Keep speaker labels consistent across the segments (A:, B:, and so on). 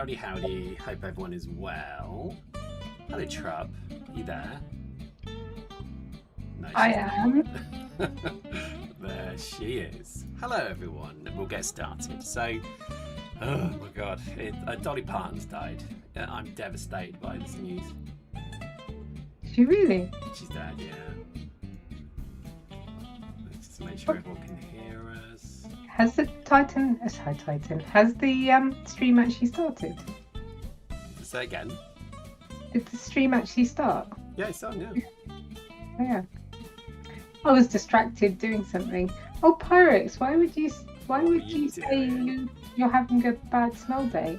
A: Howdy, howdy. Hope everyone is well. Hello, Trub. You there? No,
B: I am.
A: There she is. Hello, everyone. We'll get started. So, oh my God, Dolly Parton's died. I'm devastated by this news.
B: She really?
A: She's dead, yeah. Let's just make sure everyone can hear us.
B: Has the Titan? Has the stream actually started?
A: Say again.
B: Did the stream actually start?
A: Yeah, it's on. Yeah.
B: Oh, yeah. I was distracted doing something. Oh, Pyrex, why would you say you're having a bad smell day?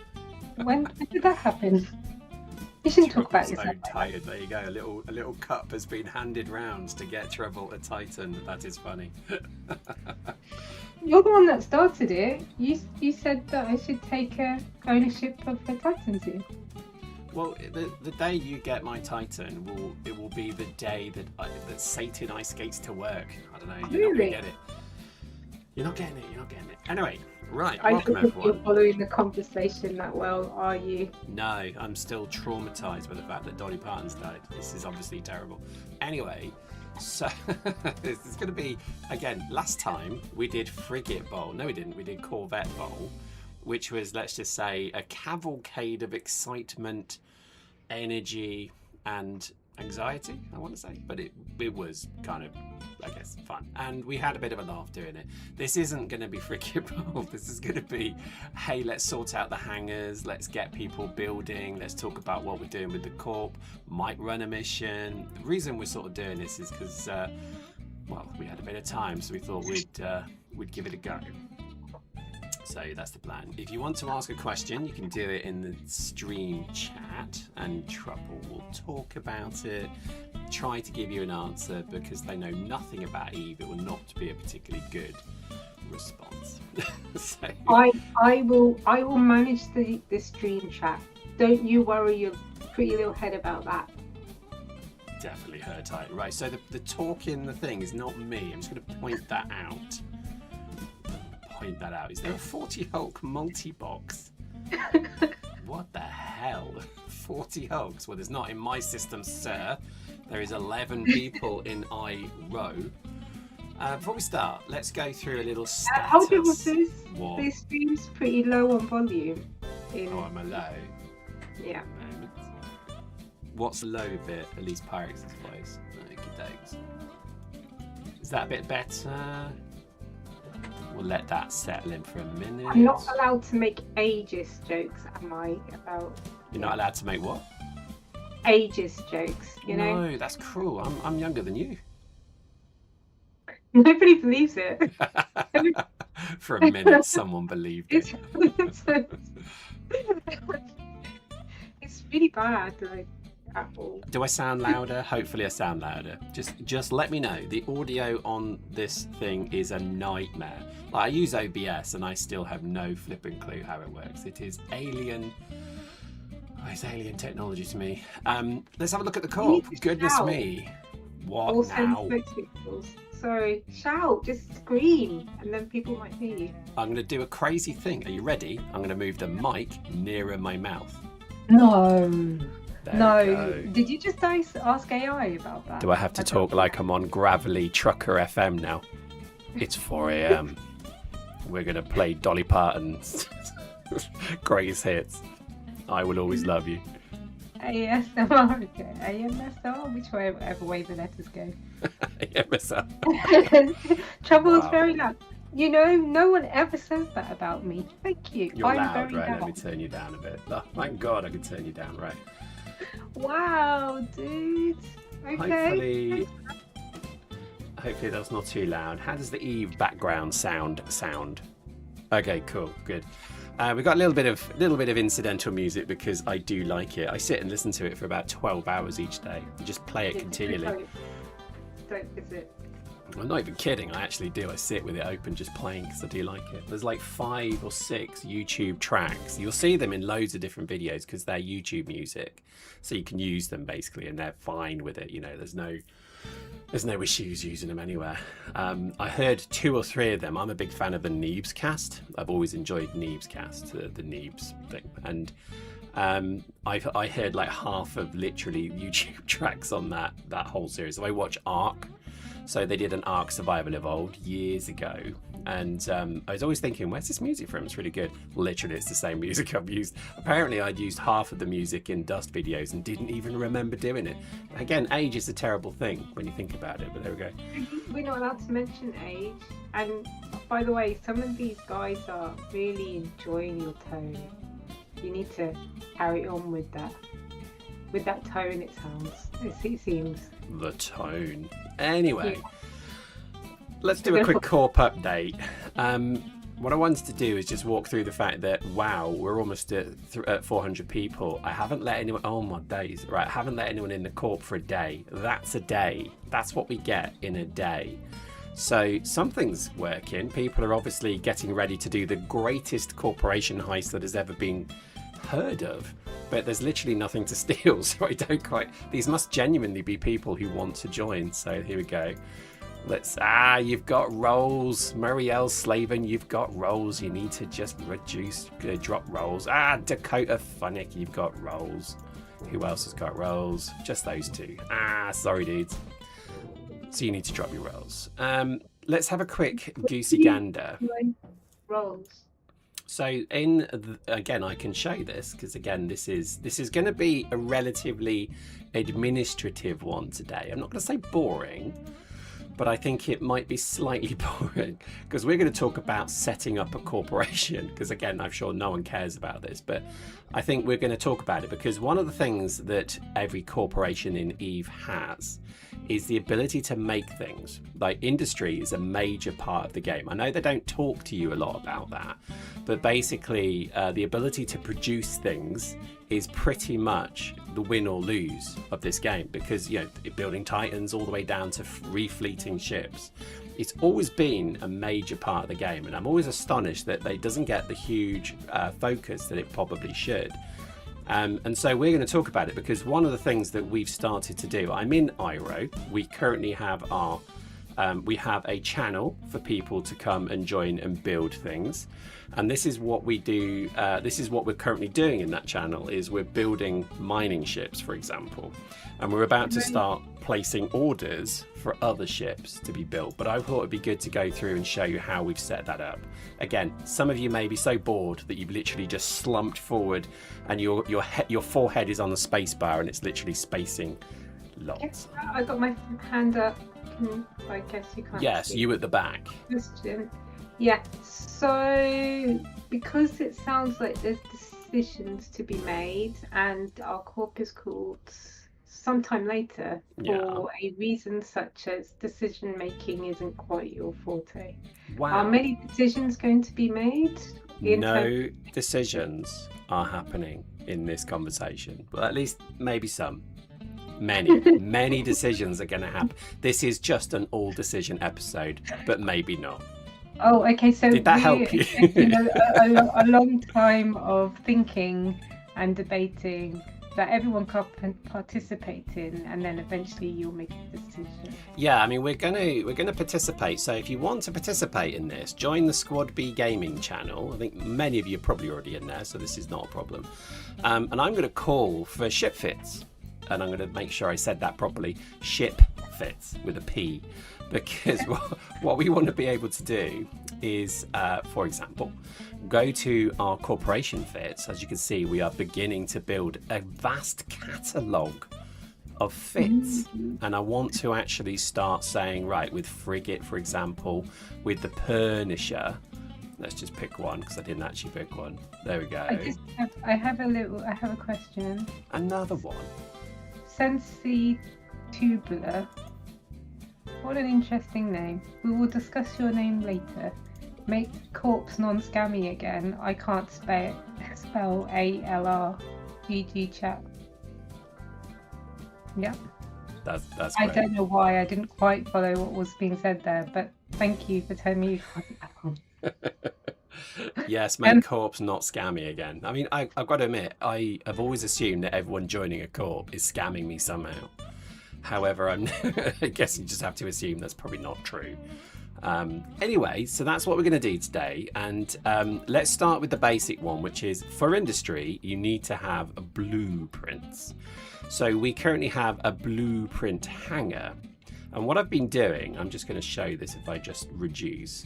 B: When did that happen? You shouldn't talk about yourself.
A: Titan. There you go. A little cup has been handed round to get Treble a Titan. That is funny.
B: You're the one that started it. You said that I should take ownership of the Titans here.
A: Well, the day you get my Titan will be the day that Satan ice skates to work. I don't know. You're not gonna get it. You're not getting it. Anyway, right. Welcome,
B: I don't think
A: everyone.
B: you're following the conversation that well, are you?
A: No, I'm still traumatized by the fact that Dolly Parton's died. This is obviously terrible. Anyway, so this is going to be, again, last time we did Frigate Bowl. No, we didn't. We did Corvette Bowl, which was, let's just say, a cavalcade of excitement, energy, and anxiety, I want to say. But it was kind of, I guess, fun. And we had a bit of a laugh doing it. This isn't going to be Frigate Bowl. This is going to be, hey, let's sort out the hangars. Let's get people building. Let's talk about what we're doing with the Corp. Might run a mission. The reason we're sort of doing this is because, well, we had a bit of time, so we thought we'd give it a go. So that's the plan. If you want to ask a question, you can do it in the stream chat and Trouble will talk about it, try to give you an answer because they know nothing about Eve. It will not be a particularly good response. So,
B: I will manage the stream chat. Don't you worry your pretty little head about that.
A: Definitely her tight. Right, so the talk in the thing is not me. I'm just going to point that out. Is there a 40 Hulk multi-box? What the hell? 40 Hulks? Well, there's not in my system, sir. There is 11 people in I row. Before we start, let's go through a little status.
B: How do was this?
A: What?
B: This stream's pretty low on volume.
A: Oh, I'm a low.
B: Yeah.
A: What's the low bit? At least Pyrex' voice. Okey-dokes. Is that a bit better? We'll let that settle in for a minute.
B: I'm not allowed to make ageist jokes, am I?
A: You're not allowed to make what?
B: Ageist jokes, you know?
A: No, that's cruel. I'm younger than you.
B: Nobody believes it.
A: For a minute, someone believed it.
B: It's really bad, like, Apple.
A: Do I sound louder? Hopefully I sound louder. Just let me know. The audio on this thing is a nightmare. I use OBS and I still have no flipping clue how it works. It is alien. Oh, it's alien technology to me. Let's have a look at the Corp. Goodness
B: shout.
A: Me. What
B: Or
A: now?
B: Sorry, shout, just scream, and then people might hear you.
A: I'm going to do a crazy thing. Are you ready? I'm going to move the mic nearer my mouth.
B: No.
A: There
B: No. Did you just ask AI about that?
A: Do I have to talk like I'm on gravelly Trucker FM now? It's 4 a.m. We're going to play Dolly Parton's greatest hits. I Will Always Love You.
B: ASMR, okay. AMSR, whichever way the letters go.
A: AMSR.
B: Trouble's
A: Wow.
B: very loud. You know, no one ever says that about me. Thank you.
A: You're
B: I'm
A: loud,
B: very
A: right?
B: loud.
A: Let me turn you down a bit. Oh, thank God I can turn you down, right?
B: Wow, dude. Okay.
A: Hopefully that's not too loud. How does the Eve background sound? Okay, cool, good. We've got a little bit of incidental music because I do like it. I sit and listen to it for about 12 hours each day. Just play it continually.
B: Don't visit.
A: I'm not even kidding, I actually do. I sit with it open just playing because I do like it. There's like 5 or 6 YouTube tracks. You'll see them in loads of different videos because they're YouTube music. So you can use them basically and they're fine with it. You know, there's no issues using them anywhere. I heard 2 or 3 of them. I'm a big fan of the Neebs cast. I've always enjoyed Neebs cast, the Neebs thing. And I heard like half of literally YouTube tracks on that whole series. So I watch Ark. So they did an Ark Survival Evolved years ago, and I was always thinking, where's this music from? It's really good. Literally, it's the same music I've used. Apparently, I'd used half of the music in Dust videos and didn't even remember doing it. Again, age is a terrible thing when you think about it, but there we go.
B: We're not allowed to mention age. And by the way, some of these guys are really enjoying your tone. You need to carry on with that. With that tone, it sounds. It seems.
A: The tone. Anyway,
B: yeah.
A: Let's do a quick corp update. What I wanted to do is just walk through the fact that, wow, we're almost at 400 people. I haven't let anyone, oh my days, right, I haven't let anyone in the corp for a day. That's a day. That's what we get in a day. So something's working. People are obviously getting ready to do the greatest corporation heist that has ever been heard of. But there's literally nothing to steal, so I don't quite... These must genuinely be people who want to join. So here we go. Let's... you've got roles. Muriel Slavin, you've got roles. You need to just drop roles. Dakota Funnick, you've got roles. Who else has got roles? Just those 2. Sorry, dudes. So you need to drop your roles. Let's have a quick goosey gander.
B: Roles.
A: So again, I can show this because again, this is going to be a relatively administrative one today. I'm not going to say boring, but I think it might be slightly boring because we're going to talk about setting up a corporation. Because again, I'm sure no one cares about this, but I think we're going to talk about it because one of the things that every corporation in EVE has is the ability to make things. Like industry is a major part of the game. I know they don't talk to you a lot about that, but basically the ability to produce things is pretty much the win or lose of this game because, you know, building Titans all the way down to refleeting ships. It's always been a major part of the game, and I'm always astonished that it doesn't get the huge focus that it probably should. And so we're going to talk about it because one of the things that we've started to do, I'm in IRO. We currently have we have a channel for people to come and join and build things. And this is what we do. This is what we're currently doing in that channel is we're building mining ships, for example. And we're about to start placing orders for other ships to be built. But I thought it'd be good to go through and show you how we've set that up. Again, some of you may be so bored that you've literally just slumped forward and your forehead is on the space bar and it's literally spacing lots.
B: I got my hand up. I guess you can't.
A: Yes, you at the back.
B: Question. Yeah. So because it sounds like there's decisions to be made and our corp is called sometime later for a reason such as decision making isn't quite your forte.
A: Wow.
B: Are many decisions going to be made?
A: No decisions are happening in this conversation. Well, at least maybe some. Many decisions are going to happen. This is just an all decision episode, but maybe not.
B: Oh, okay. So
A: did that help you?
B: a long time of thinking and debating that everyone can participate in, and then eventually you'll make a decision.
A: Yeah, I mean we're gonna participate. So if you want to participate in this, join the Squad B Gaming channel. I think many of you are probably already in there, so this is not a problem. And I'm going to call for ship fits, and I'm going to make sure I said that properly. Ship fits with a P, because what we want to be able to do is, for example, go to our corporation fits. As you can see, we are beginning to build a vast catalogue of fits, and I want to actually start saying, right, with frigate, for example, with the Pernisher. Let's just pick one because I didn't actually pick one. There we go.
B: I have a question.
A: Another one.
B: Sensi Tubular. What an interesting name. We will discuss your name later. Make corpse non-scammy again. I can't spell ALR. GG chat. Yeah.
A: That's
B: I
A: great.
B: don't know why I didn't quite follow what was being said there, but thank you for telling me you got it back on.
A: Yes, make corps not scammy again. I mean, I've got to admit, I have always assumed that everyone joining a corp is scamming me somehow. However, I guess you just have to assume that's probably not true. Anyway, so that's what we're going to do today. And let's start with the basic one, which is for industry, you need to have blueprints. So we currently have a blueprint hanger. And what I've been doing, I'm just going to show this if I just reduce.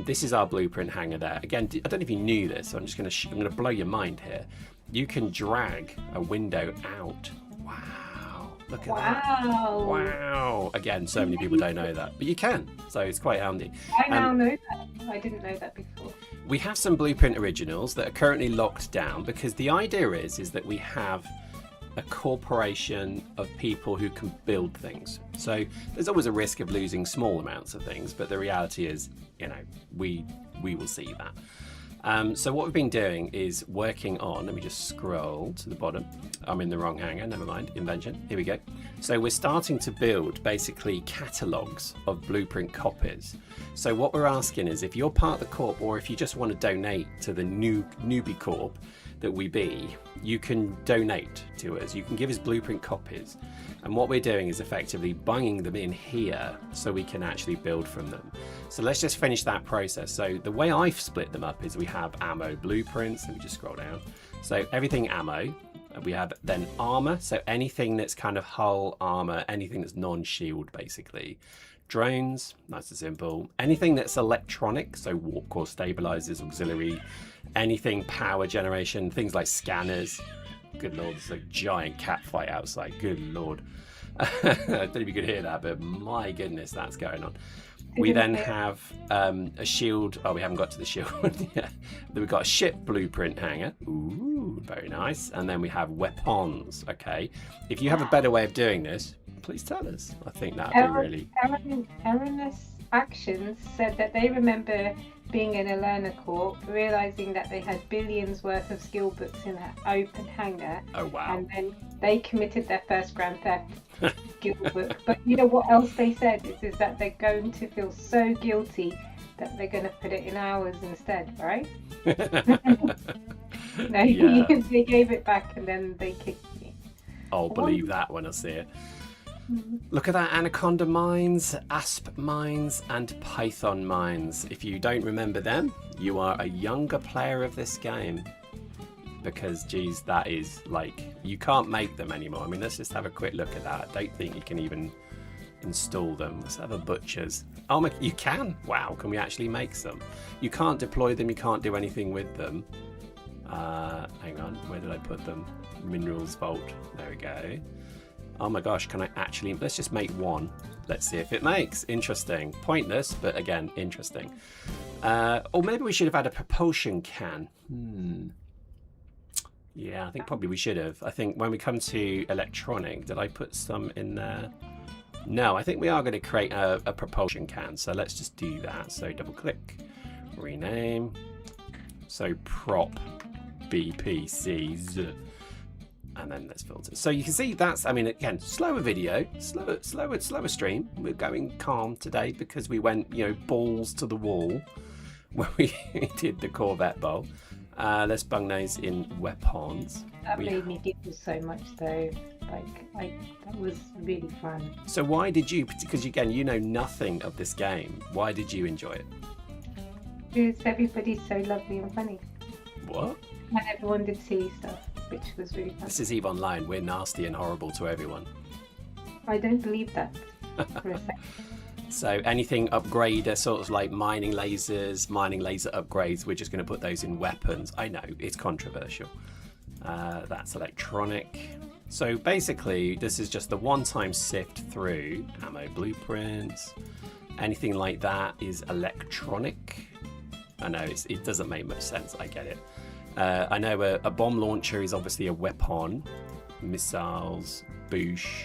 A: This is our blueprint hanger there. Again, I don't know if you knew this, so I'm going to blow your mind here. You can drag a window out. Wow, look at that. Wow. Again, so many people don't know that, but you can, so it's quite handy.
B: I now know that. I didn't know that before.
A: We have some blueprint originals that are currently locked down because the idea is that we have a corporation of people who can build things. So there's always a risk of losing small amounts of things, but the reality is, you know, we will see that. So what we've been doing is working on, let me just scroll to the bottom. I'm in the wrong hanger, never mind, invention, here we go. So we're starting to build basically catalogues of blueprint copies. So what we're asking is if you're part of the corp or if you just want to donate to the newbie corp that we be, you can donate to us. You can give us blueprint copies. And what we're doing is effectively bunging them in here so we can actually build from them. So let's just finish that process. So the way I've split them up is we have ammo blueprints. Let me just scroll down. So everything ammo. We have then armor. So anything that's kind of hull armor, anything that's non-shield basically. Drones, nice and simple. Anything that's electronic, so warp core stabilizers, auxiliary, anything power generation, things like scanners. Good lord, there's a giant cat fight outside. Good lord. I don't know if you could hear that, but my goodness, that's going on. We then have a shield. Oh, we haven't got to the shield yet. Then we've got a ship blueprint hanger. Ooh, very nice. And then we have weapons. Okay. If you have a better way of doing this, please tell us. I think that would be really...
B: Erroneous Actions said that they remember being in a learner corp, realizing that they had billions worth of skill books in an open hangar.
A: Oh, wow.
B: And then they committed their first grand theft skill book. But you know what else they said is that they're going to feel so guilty that they're going to put it in hours instead, right? No,
A: Yeah.
B: they gave it back and then they kicked me.
A: I'll believe that when I see it. Look at that, anaconda mines, asp mines, and python mines. If you don't remember them, you are a younger player of this game. Because, geez, that is like, you can't make them anymore. I mean, let's just have a quick look at that. I don't think you can even install them. Let's have a butcher's. Oh, you can. Wow, can we actually make some? You can't deploy them. You can't do anything with them. Hang on, where did I put them? Minerals vault. There we go. Oh my gosh, can I actually... Let's just make one. Let's see if it makes. Interesting. Pointless, but again, interesting. Or maybe we should have had a propulsion can. Yeah, I think probably we should have. I think when we come to electronic, did I put some in there? No, I think we are going to create a propulsion can. So let's just do that. So double click, rename. So prop BPCs. And then let's filter. So you can see that's, I mean, again, slower video, slower stream. We're going calm today because we went, you know, balls to the wall when we did the Corvette bowl. Let's bung those in weapons.
B: That made me giggle so much though. That was really fun.
A: So why did you, because again, you know nothing of this game, why did you enjoy it?
B: Because everybody's so lovely and funny.
A: What?
B: And everyone did silly stuff, which was really fun.
A: This is EVE Online. We're nasty and horrible to everyone.
B: I don't believe that for a second.
A: So anything upgrader, sort of like mining lasers, mining laser upgrades, we're just going to put those in weapons. I know, it's controversial. That's electronic. So basically, this is just the one-time sift through ammo blueprints. Anything like that is electronic. I know, it doesn't make much sense, I get it. I know a bomb launcher is obviously a weapon. Missiles, boosh,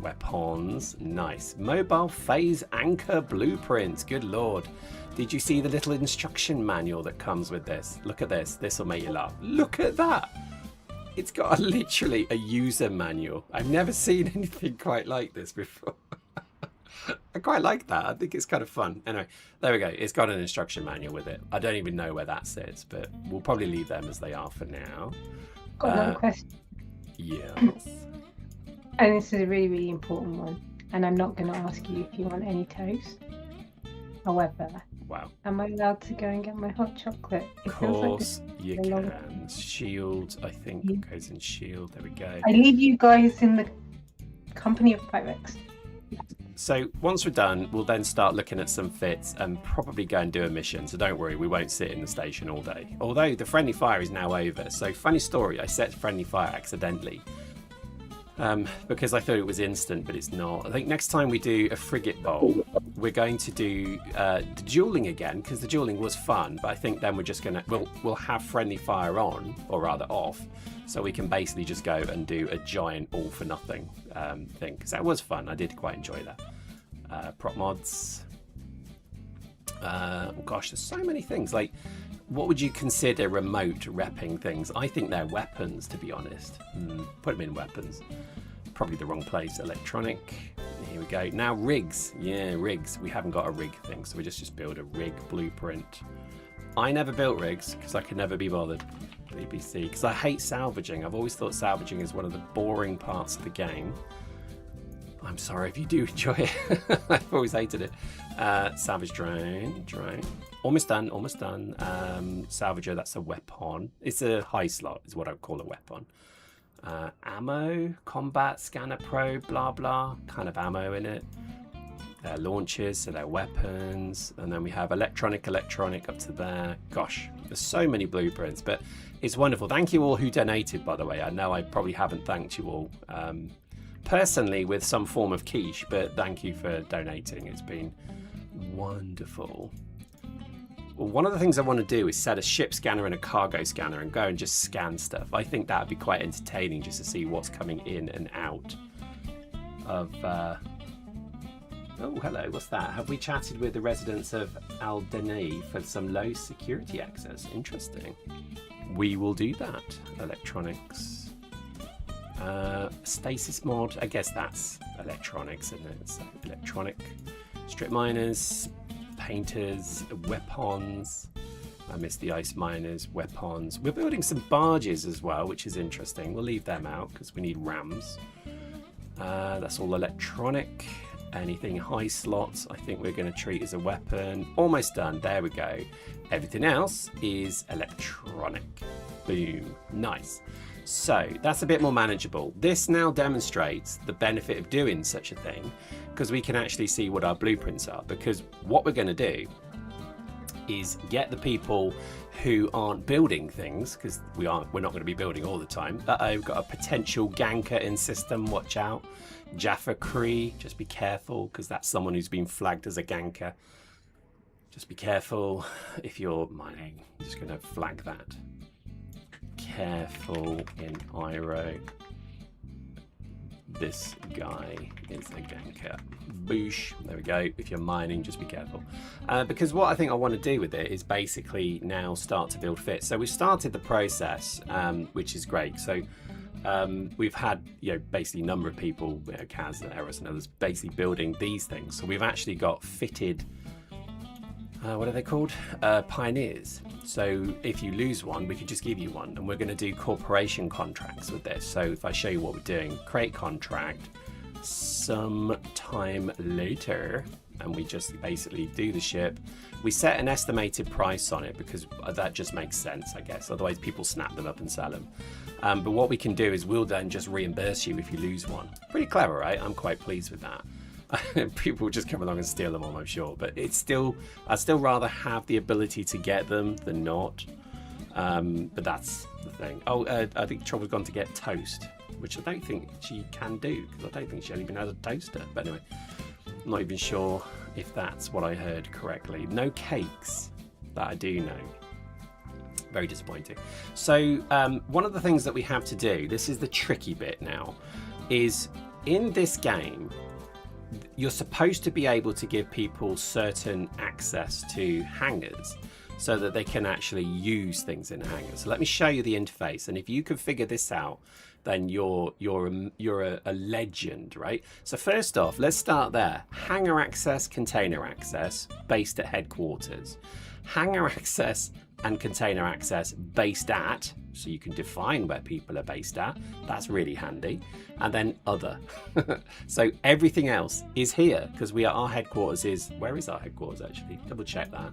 A: weapons, nice. Mobile phase anchor blueprints, good lord. Did you see the little instruction manual that comes with this? Look at this, this will make you laugh. Look at that. It's got literally a user manual. I've never seen anything quite like this before. I quite like that. I think it's kind of fun. Anyway, there we go. It's got an instruction manual with it. I don't even know where that sits, but we'll probably leave them as they are for now.
B: Got one question.
A: Yes.
B: And this is a really, really important one. And I'm not going to ask you if you want any toast. However,
A: wow.
B: Am I allowed to go and get my hot chocolate?
A: Of course you can. Shield, I think, goes in shield. There we go.
B: I leave you guys in the company of Pyrex.
A: So once we're done, we'll then start looking at some fits and probably go and do a mission. So don't worry, we won't sit in the station all day. Although the friendly fire is now over. So funny story, I set friendly fire accidentally. Because I thought it was instant, but it's not. I think next time we do a frigate bowl, we're going to do the dueling again, because the dueling was fun. But I think then we're just gonna we'll have friendly fire on, or rather off, so we can basically just go and do a giant all for nothing thing, because that was fun. I did quite enjoy that. Prop mods. Oh gosh, there's so many things. Like, what would you consider remote repping things? I think they're weapons, to be honest. Put them in weapons. Probably the wrong place. Electronic. Here we go. Now rigs. Yeah, rigs. We haven't got a rig thing, so we just build a rig blueprint. I never built rigs because I could never be bothered. BBC. Because I hate salvaging. I've always thought salvaging is one of the boring parts of the game. I'm sorry if you do enjoy it. I've always hated it. Salvage drone. Almost done. Salvager, that's a weapon. It's a high slot, is what I would call a weapon. Ammo, combat, scanner pro, blah blah. Kind of ammo in it. Launchers, so they're weapons. And then we have electronic up to there. Gosh, there's so many blueprints, but it's wonderful. Thank you all who donated, by the way. I know I probably haven't thanked you all personally with some form of quiche, but thank you for donating. It's been wonderful. Well, one of the things I want to do is set a ship scanner and a cargo scanner and go and just scan stuff. I think that would be quite entertaining, just to see what's coming in and out of oh, hello, what's that? Have we chatted with the residents of Al Dani for some low security access? Interesting. We will do that. Electronics. Stasis mod, I guess that's electronics, isn't it? So electronic. Strip miners, painters, weapons. I missed the ice miners, weapons. We're building some barges as well, which is interesting. We'll leave them out because we need rams. That's all electronic. Anything high slots, I think we're going to treat as a weapon. Almost done. There we go. Everything else is electronic. Boom. Nice. So that's a bit more manageable. This now demonstrates the benefit of doing such a thing, because we can actually see what our blueprints are. Because what we're going to do is get the people who aren't building things, because we're not going to be building all the time. We've got a potential ganker in system. Watch out. Jaffa Cree, just be careful, because that's someone who's been flagged as a ganker. Just be careful if you're mining. I'm just going to flag that. Careful in Iro. This guy is a ganker. Boosh. There we go. If you're mining, just be careful. Because what I think I want to do with it is basically now start to build fits. So we started the process, which is great. So we've had, basically a number of people, Kaz and Eros and others, basically building these things. So we've actually got fitted, what are they called? Pioneers. So if you lose one, we could just give you one. And we're going to do corporation contracts with this. So if I show you what we're doing, create contract sometime later, and we just basically do the ship. We set an estimated price on it because that just makes sense, I guess. Otherwise people snap them up and sell them. But what we can do is we'll then just reimburse you if you lose one. Pretty clever, right? I'm quite pleased with that. People will just come along and steal them all, I'm sure. But I'd still rather have the ability to get them than not. But that's the thing. Oh, I think Trouble's gone to get toast, which I don't think she can do, because I don't think she even has a toaster. But anyway, I'm not even sure if that's what I heard correctly. No cakes, that I do know. Very disappointing. So one of the things that we have to do, this is the tricky bit now, is in this game, you're supposed to be able to give people certain access to hangars. so that they can actually use things in a hangar. So let me show you the interface, and if you can figure this out, then you're a legend, right? So first off, let's start there. Hangar access, container access, based at headquarters. Hangar access and container access based at, so you can define where people are based at. That's really handy. And then other. So everything else is here because our headquarters is, where is our headquarters actually? Double check that.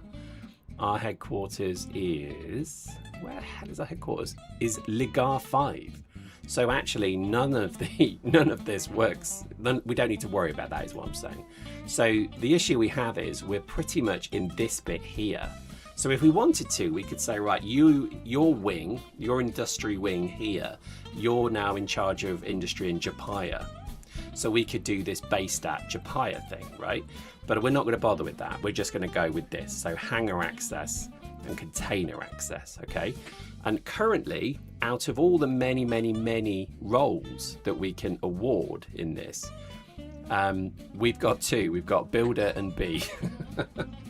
A: Our headquarters is, where the hell is our headquarters? Is Ligar 5. So actually none of this works. We don't need to worry about that, is what I'm saying. So the issue we have is we're pretty much in this bit here. So if we wanted to, we could say, right, your wing, your industry wing here, you're now in charge of industry in Japaya. So we could do this based at Japaya thing, right? But we're not going to bother with that. We're just going to go with this. So hangar access and container access, okay? And currently, out of all the many, many, many roles that we can award in this, we've got two. We've got builder and B.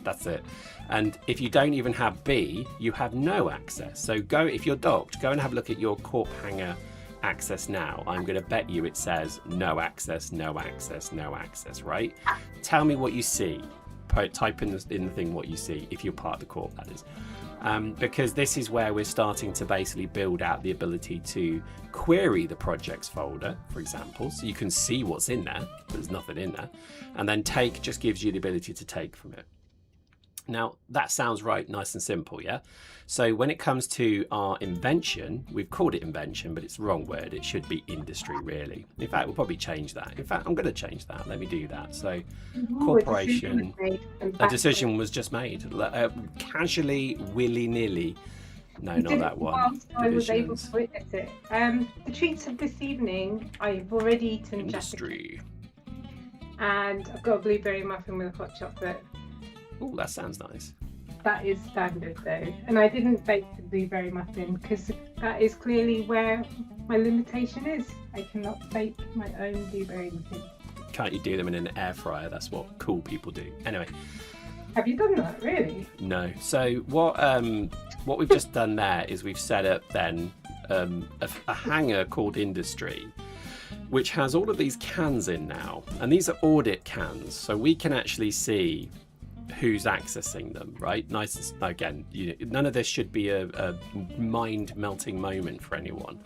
A: That's it. And if you don't even have B, you have no access. So if you're docked, go and have a look at your corp hangar access now. I'm going to bet you it says no access, no access, no access, right? Tell me what you see. Type in the thing what you see, if you're part of the corp, that is. Because this is where we're starting to basically build out the ability to query the projects folder, for example, so you can see what's in there. There's nothing in there. And then take just gives you the ability to take from it. Now, that sounds right, nice and simple, yeah? So when it comes to our invention, we've called it invention, but it's the wrong word. It should be industry, really. In fact, we'll probably change that. In fact, I'm going to change that. Let me do that. So corporation, a decision was just made. Casually, willy-nilly. No, not that one.
B: I was able to witness it. The treats of this evening, I've already eaten
A: industry.
B: And I've got a blueberry muffin with a hot chocolate.
A: Oh, that sounds nice.
B: That is standard though. And I didn't bake the blueberry muffin because that is clearly where my limitation is. I cannot bake my own blueberry muffin.
A: Can't you do them in an air fryer? That's what cool people do. Anyway.
B: Have you done that, really?
A: No. So what we've just done there is we've set up then a hangar called Industry, which has all of these cans in now. And these are audit cans. So we can actually see who's accessing them, right? Nice. Again, none of this should be a mind-melting moment for anyone,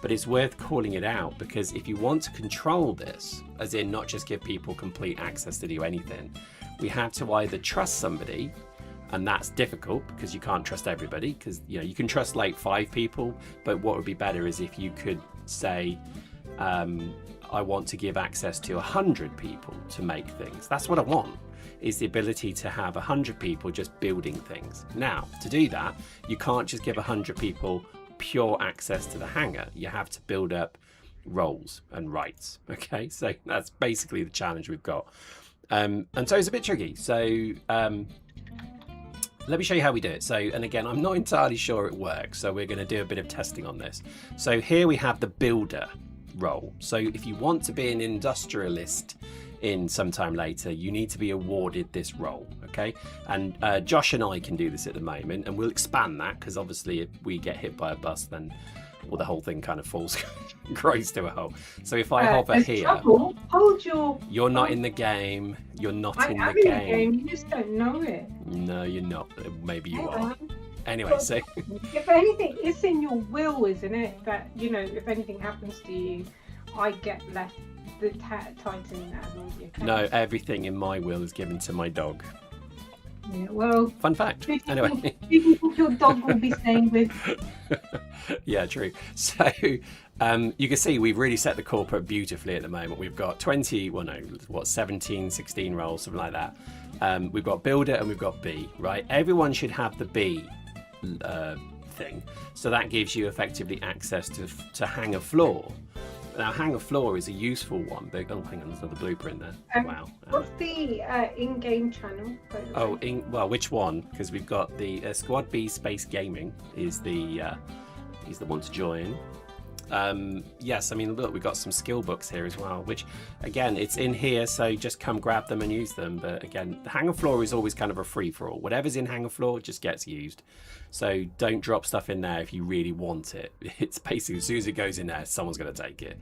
A: but it's worth calling it out because if you want to control this, as in not just give people complete access to do anything, we have to either trust somebody, and that's difficult because you can't trust everybody because you can trust like 5 people, but what would be better is if you could say, I want to give access to 100 people to make things. That's what I want. Is the ability to have 100 people just building things. Now, to do that, you can't just give 100 people pure access to the hangar. You have to build up roles and rights. Okay, so that's basically the challenge we've got. And so it's a bit tricky. So let me show you how we do it. So, and again, I'm not entirely sure it works. So we're going to do a bit of testing on this. So here we have the builder role. So if you want to be an industrialist in sometime later, you need to be awarded this role, okay? And Josh and I can do this at the moment, and we'll expand that because obviously if we get hit by a bus, then the whole thing kind of grows to a hole. So if I hover here,
B: hold your.
A: You're not in the game. You're not in the
B: game.
A: game.
B: You just don't know it.
A: No, you're not. Maybe you are. Anyway, so
B: if anything, it's in your will, isn't it? That if anything happens to you, I get left. The Titan
A: No, everything in my will is given to my dog.
B: Yeah, well,
A: fun fact. Anyway,
B: you think your dog will be staying with?
A: Yeah, true. So you can see we've really set the corporate beautifully at the moment. We've got 17, 16 roles, something like that. We've got builder and we've got B, right? Everyone should have the B thing. So that gives you effectively access to hangar floor. Now, hangar floor is a useful one. But, oh, hang on, there's another blueprint there. Wow.
B: What's the in-game channel?
A: Oh, well, which one? Because we've got the Squad B Space Gaming is the one to join. Yes, I mean, look, we've got some skill books here as well, which again, it's in here, so just come grab them and use them. But again, the hanger floor is always kind of a free-for-all. Whatever's in hanger floor just gets used. So don't drop stuff in there if you really want it. It's basically, as soon as it goes in there, someone's going to take it.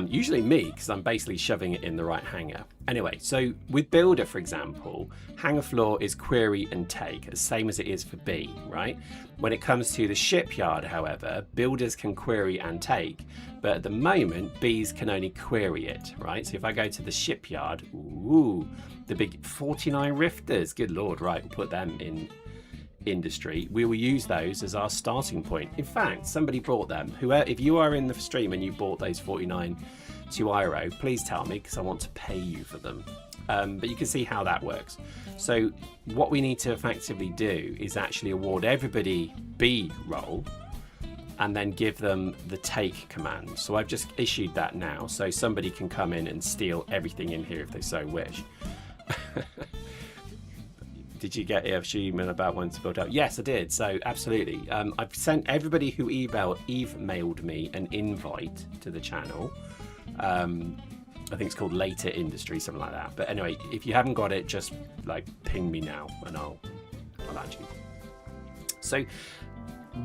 A: Usually me, because I'm basically shoving it in the right hanger. Anyway, so with Builder, for example, hanger floor is query and take, the same as it is for B, right? When it comes to the shipyard, however, builders can query and take, but at the moment, Bs can only query it, right? So if I go to the shipyard, ooh, the big 49 rifters, good Lord, right, we'll put them in industry. We will use those as our starting point. In fact, somebody bought them. If you are in the stream and you bought those 49 to IRO, please tell me, because I want to pay you for them. But you can see how that works. So what we need to effectively do is actually award everybody B role and then give them the take command. So I've just issued that now, so somebody can come in and steal everything in here if they so wish. Did you get a achievement about when to build out? Yes, I did. So absolutely. I've sent everybody who emailed me an invite to the channel. I think it's called Later Industry, something like that. But anyway, if you haven't got it, just like ping me now and I'll add you. So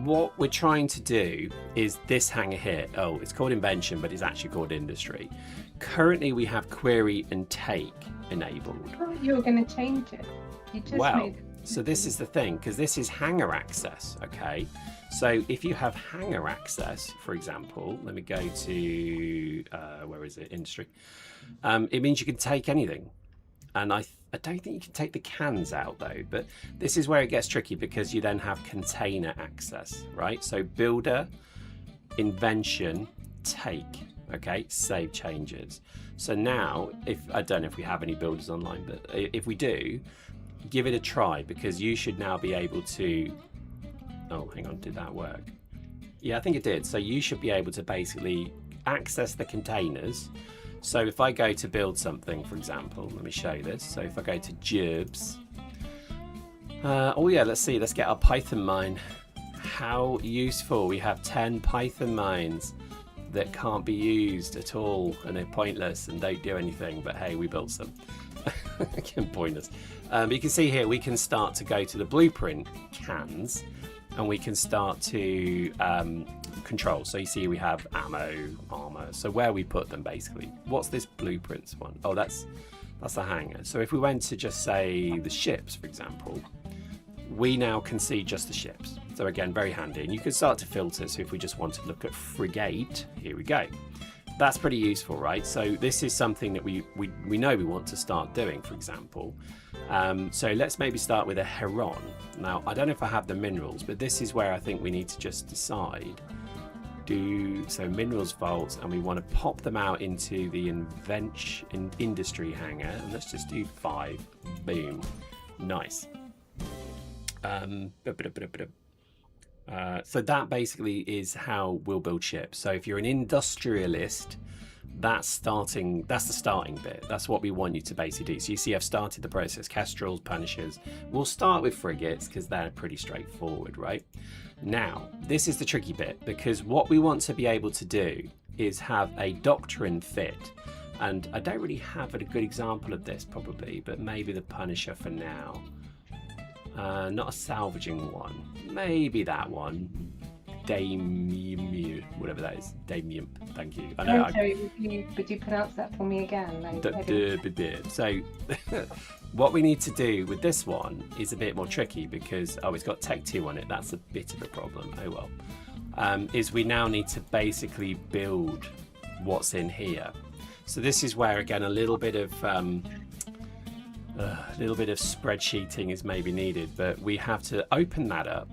A: what we're trying to do is this hanger here. Oh, it's called Invention, but it's actually called Industry. Currently, we have query and take enabled.
B: I thought you were going to change it. You just
A: Well, so this is the thing, because this is hanger access, okay? So if you have hanger access, for example, let me go to, where is it, industry. It means you can take anything. And I don't think you can take the cans out though, but this is where it gets tricky because you then have container access, right? So builder, invention, take, okay? Save changes. So now, I don't know if we have any builders online, but if we do, give it a try because you should now be able to, oh, hang on, did that work? Yeah, I think it did. So you should be able to basically access the containers. So if I go to build something, for example, let me show you this. So if I go to Gerbs, oh yeah, let's see, let's get our Python mine. How useful. We have 10 Python mines that can't be used at all and they're pointless and don't do anything, but hey, we built some. Again, pointless. But you can see here we can start to go to the blueprint cans and we can start to control. So you see we have ammo, armor, so where we put them basically. What's this blueprints one? Oh, that's a hanger. So if we went to just say the ships, for example, we now can see just the ships. So again, very handy. And you can start to filter. So if we just want to look at frigate, here we go. That's pretty useful, right? So this is something that we know we want to start doing, for example. So let's maybe start with a Heron. Now, I don't know if I have the minerals, but this is where I think we need to just decide. So minerals vaults, and we want to pop them out into the industry hanger. And let's just do 5. Boom. Nice. So that basically is how we'll build ships. So if you're an industrialist, that's the starting bit. That's what we want you to basically do. So you see I've started the process, Kestrels, Punishers. We'll start with frigates because they're pretty straightforward, right? Now, this is the tricky bit because what we want to be able to do is have a doctrine fit. And I don't really have a good example of this probably, but maybe the Punisher for now. Not a salvaging one. Maybe that one. Damium, whatever that is. Damium. Thank you. I know.
B: Sorry, would you pronounce that for me again?
A: So, what we need to do with this one is a bit more tricky because it's got Tech 2 on it. That's a bit of a problem. Oh well. Is we now need to basically build what's in here. So this is where again a little bit of spreadsheeting is maybe needed, but we have to open that up.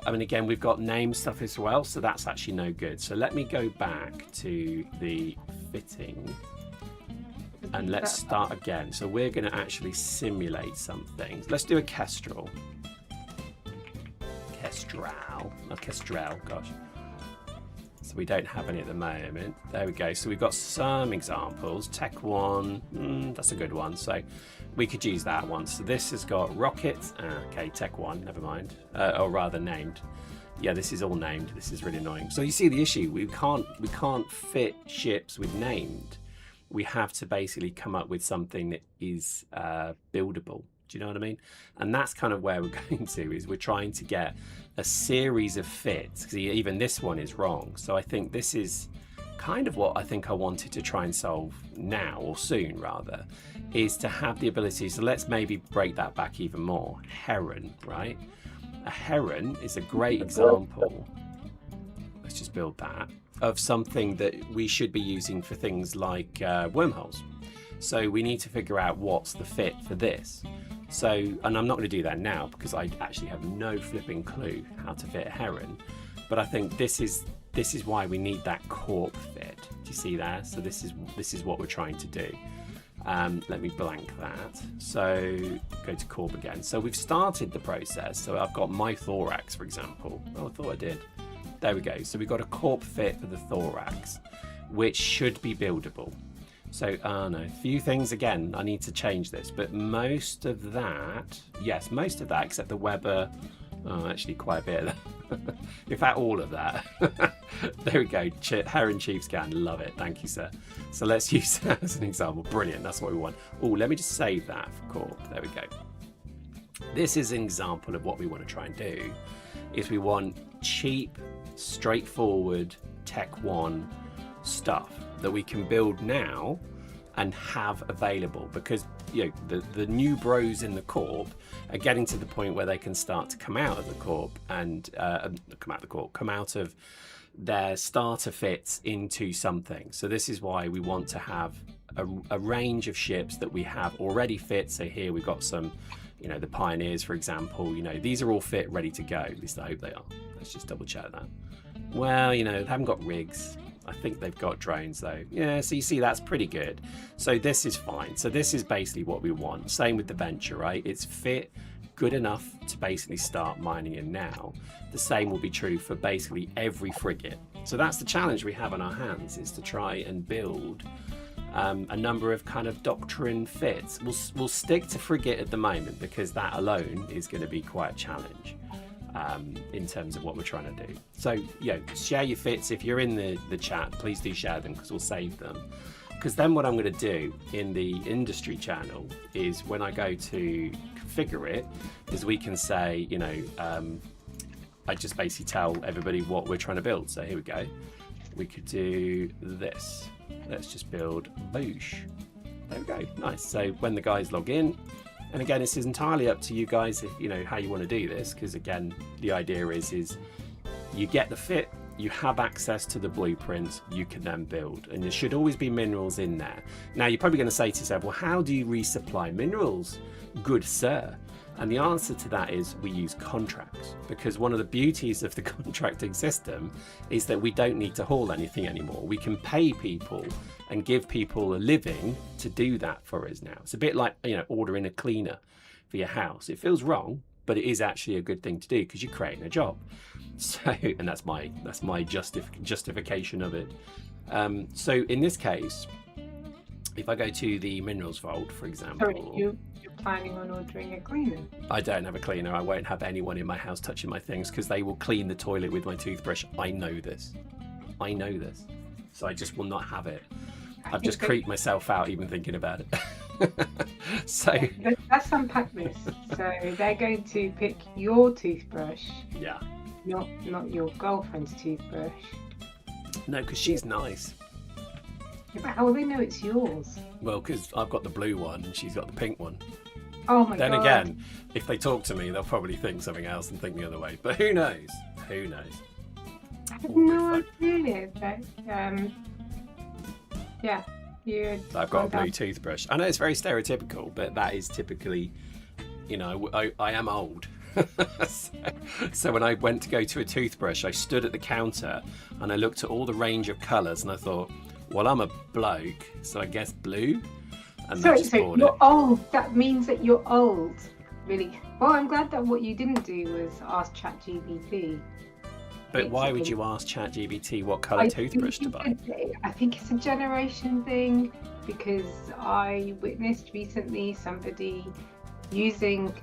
A: I mean, again, we've got name stuff as well, so that's actually no good. So let me go back to the fitting and let's start again. So we're going to actually simulate something. Let's do a Kestrel. Kestrel, gosh. So we don't have any at the moment. There we go. So we've got some examples. Tech 1, that's a good one. So we could use that one. So this has got rockets. Okay, Tech 1, never mind. Or rather named. Yeah, this is all named. This is really annoying. So you see the issue. We can't fit ships with named. We have to basically come up with something that is buildable. Do you know what I mean? And that's kind of where we're going to, is we're trying to get a series of fits, because even this one is wrong. So I think this is kind of what I think I wanted to try and solve now, or soon rather, is to have the ability. So let's maybe break that back even more. Heron, right? A heron is a great example. Let's just build that, of something that we should be using for things like wormholes. So we need to figure out what's the fit for this. So, and I'm not going to do that now because I actually have no flipping clue how to fit a heron. But I think this is why we need that corp fit. Do you see there? So this is what we're trying to do. Let me blank that. So go to corp again. So we've started the process. So I've got my thorax, for example. Oh, I thought I did. There we go. So we've got a corp fit for the thorax, which should be buildable. So, no, a few things again, I need to change this, but most of that, yes, most of that, except the Weber, actually quite a bit of that. In fact, all of that. There we go, Heron Chief Scan, love it, thank you, sir. So let's use that as an example, brilliant, that's what we want. Oh, let me just save that for Corp, there we go. This is an example of what we want to try and do, is we want cheap, straightforward, Tech 1 stuff that we can build now and have available, because the new bros in the corp are getting to the point where they can start to come out of the corp and come out of their starter fits into something. So this is why we want to have a range of ships that we have already fit. So here we've got some, the Pioneers, for example, these are all fit, ready to go. At least I hope they are. Let's just double check that. Well, they haven't got rigs. I think they've got drones though. Yeah, so you see that's pretty good. So this is fine. So this is basically what we want. Same with the Venture, right? It's fit, good enough to basically start mining in now. The same will be true for basically every frigate. So that's the challenge we have on our hands, is to try and build a number of kind of doctrine fits. We'll stick to frigate at the moment because that alone is going to be quite a challenge. In terms of what we're trying to do. So share your fits. If you're in the chat, please do share them, because we'll save them. Because then what I'm going to do in the industry channel is, when I go to configure it, is we can say, I just basically tell everybody what we're trying to build. So here we go. We could do this. Let's just build Boosh. There we go. Nice. So when the guys log in, and again, this is entirely up to you guys, if how you want to do this, because again, the idea is you get the fit, you have access to the blueprints, you can then build, and there should always be minerals in there. Now, you're probably going to say to yourself, well, how do you resupply minerals, good sir? And the answer to that is we use contracts, because one of the beauties of the contracting system is that we don't need to haul anything anymore. We can pay people and give people a living to do that for us now. It's a bit like, ordering a cleaner for your house. It feels wrong, but it is actually a good thing to do because you're creating a job. So, and that's my justification of it. So in this case, if I go to the minerals vault, for example.
B: Sorry, you're planning on ordering a cleaner?
A: I don't have a cleaner. I won't have anyone in my house touching my things, because they will clean the toilet with my toothbrush. I know this. So I just will not have it. I've just creeped myself out even thinking about it. So
B: let's unpack this. So they're going to pick your toothbrush.
A: Yeah.
B: Not your girlfriend's toothbrush.
A: No, because she's nice.
B: Yeah, but how will they know it's yours?
A: Well, because I've got the blue one and she's got the pink one.
B: Oh my god.
A: Then again, if they talk to me, they'll probably think something else and think the other way. But who knows? Who knows?
B: I have no idea. But, yeah.
A: I've got a blue toothbrush. I know it's very stereotypical, but that is typically, I am old. So when I went to go to a toothbrush, I stood at the counter and I looked at all the range of colours and I thought, well, I'm a bloke, so I guess blue. And
B: so you're old. That means that you're old, really. Well, I'm glad that what you didn't do was ask ChatGPT.
A: But why would you ask ChatGPT what colour toothbrush to buy?
B: I think it's a generation thing, because I witnessed recently somebody using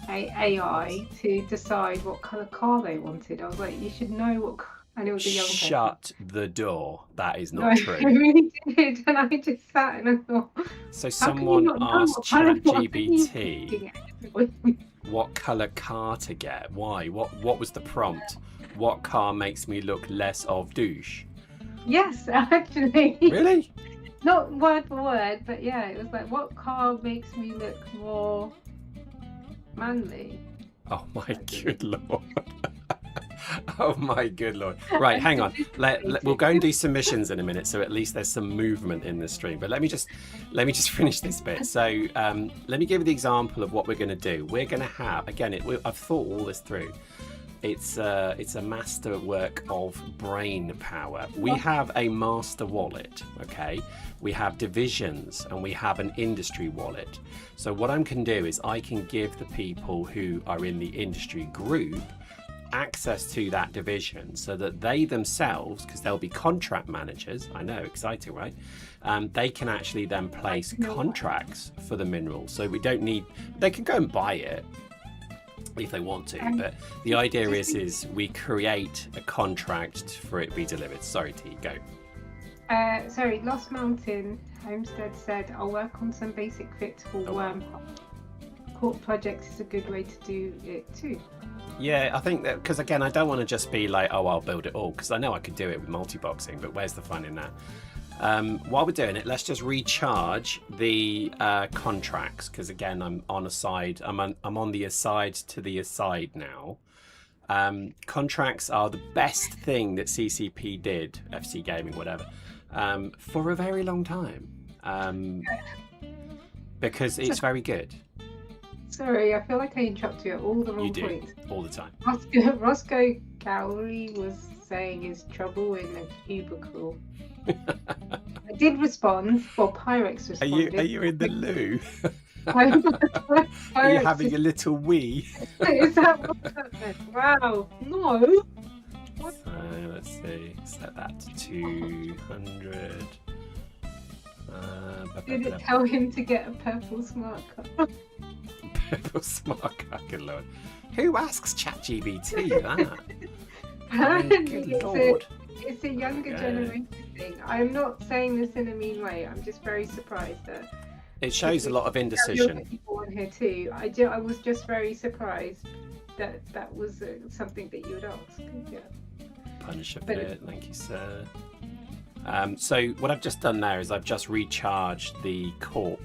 B: AI to decide what colour car they wanted. I was like, you should know what. And it was a young person.
A: Shut the door. That is
B: No,
A: not true.
B: I really did, and I just sat and I thought,
A: So
B: how can you
A: someone
B: not know
A: asked
B: what colour- what are you
A: ChatGPT
B: looking at?
A: what colour car to get. Why? What was the prompt? What car makes me look less of douche?
B: Yes, actually.
A: Really?
B: Not word for word, but yeah, it was like, what car makes me look more manly?
A: Oh my good lord. Oh my good lord. Right, hang on. We'll go and do submissions in a minute, so at least there's some movement in the stream. But let me just finish this bit. So let me give you the example of what we're going to do. We're going to have, again, I've thought all this through. It's a master work of brain power. We have a master wallet, okay? We have divisions and we have an industry wallet. So what I can do is I can give the people who are in the industry group access to that division so that they themselves, because they'll be contract managers, I know, exciting, right? They can actually then place contracts for the minerals. So we don't need, they can go and buy it if they want to, but the idea is we create a contract for it to be delivered. Sorry, T, go.
B: Sorry, Lost Mountain Homestead said, I'll work on some basic fits for worm. Court projects is a good way to do it too.
A: Yeah, I think that, because again, I don't want to just be like, oh, I'll build it all, because I know I could do it with multi-boxing, but where's the fun in that? While we're doing it, let's just recharge the contracts, because again, I'm on a side. I'm on the aside to the aside now. Contracts are the best thing that CCP did, FC Gaming, whatever, for a very long time, because it's very good.
B: Sorry, I feel like I interrupt you at all the wrong points.
A: All the time.
B: Roscoe Cowley was saying his trouble in the cubicle. I did respond. Well, Pyrex responded.
A: Are you in the loo?
B: Pyrex
A: Are you having a little wee?
B: Is that what's happening? Wow. No. What?
A: So let's see. Set that to 200.
B: Did it tell him to get a purple smart card?
A: Purple smart card, good lord. Who asks ChatGPT that?
B: Apparently, it's a younger generation thing. I'm not saying this in a mean way. I'm just very surprised that
A: it shows a lot of indecision.
B: People on here too. I was just very surprised that was something that you would ask. Yeah.
A: Punish a bit, thank you, sir. So what I've just done there is I've just recharged the corp.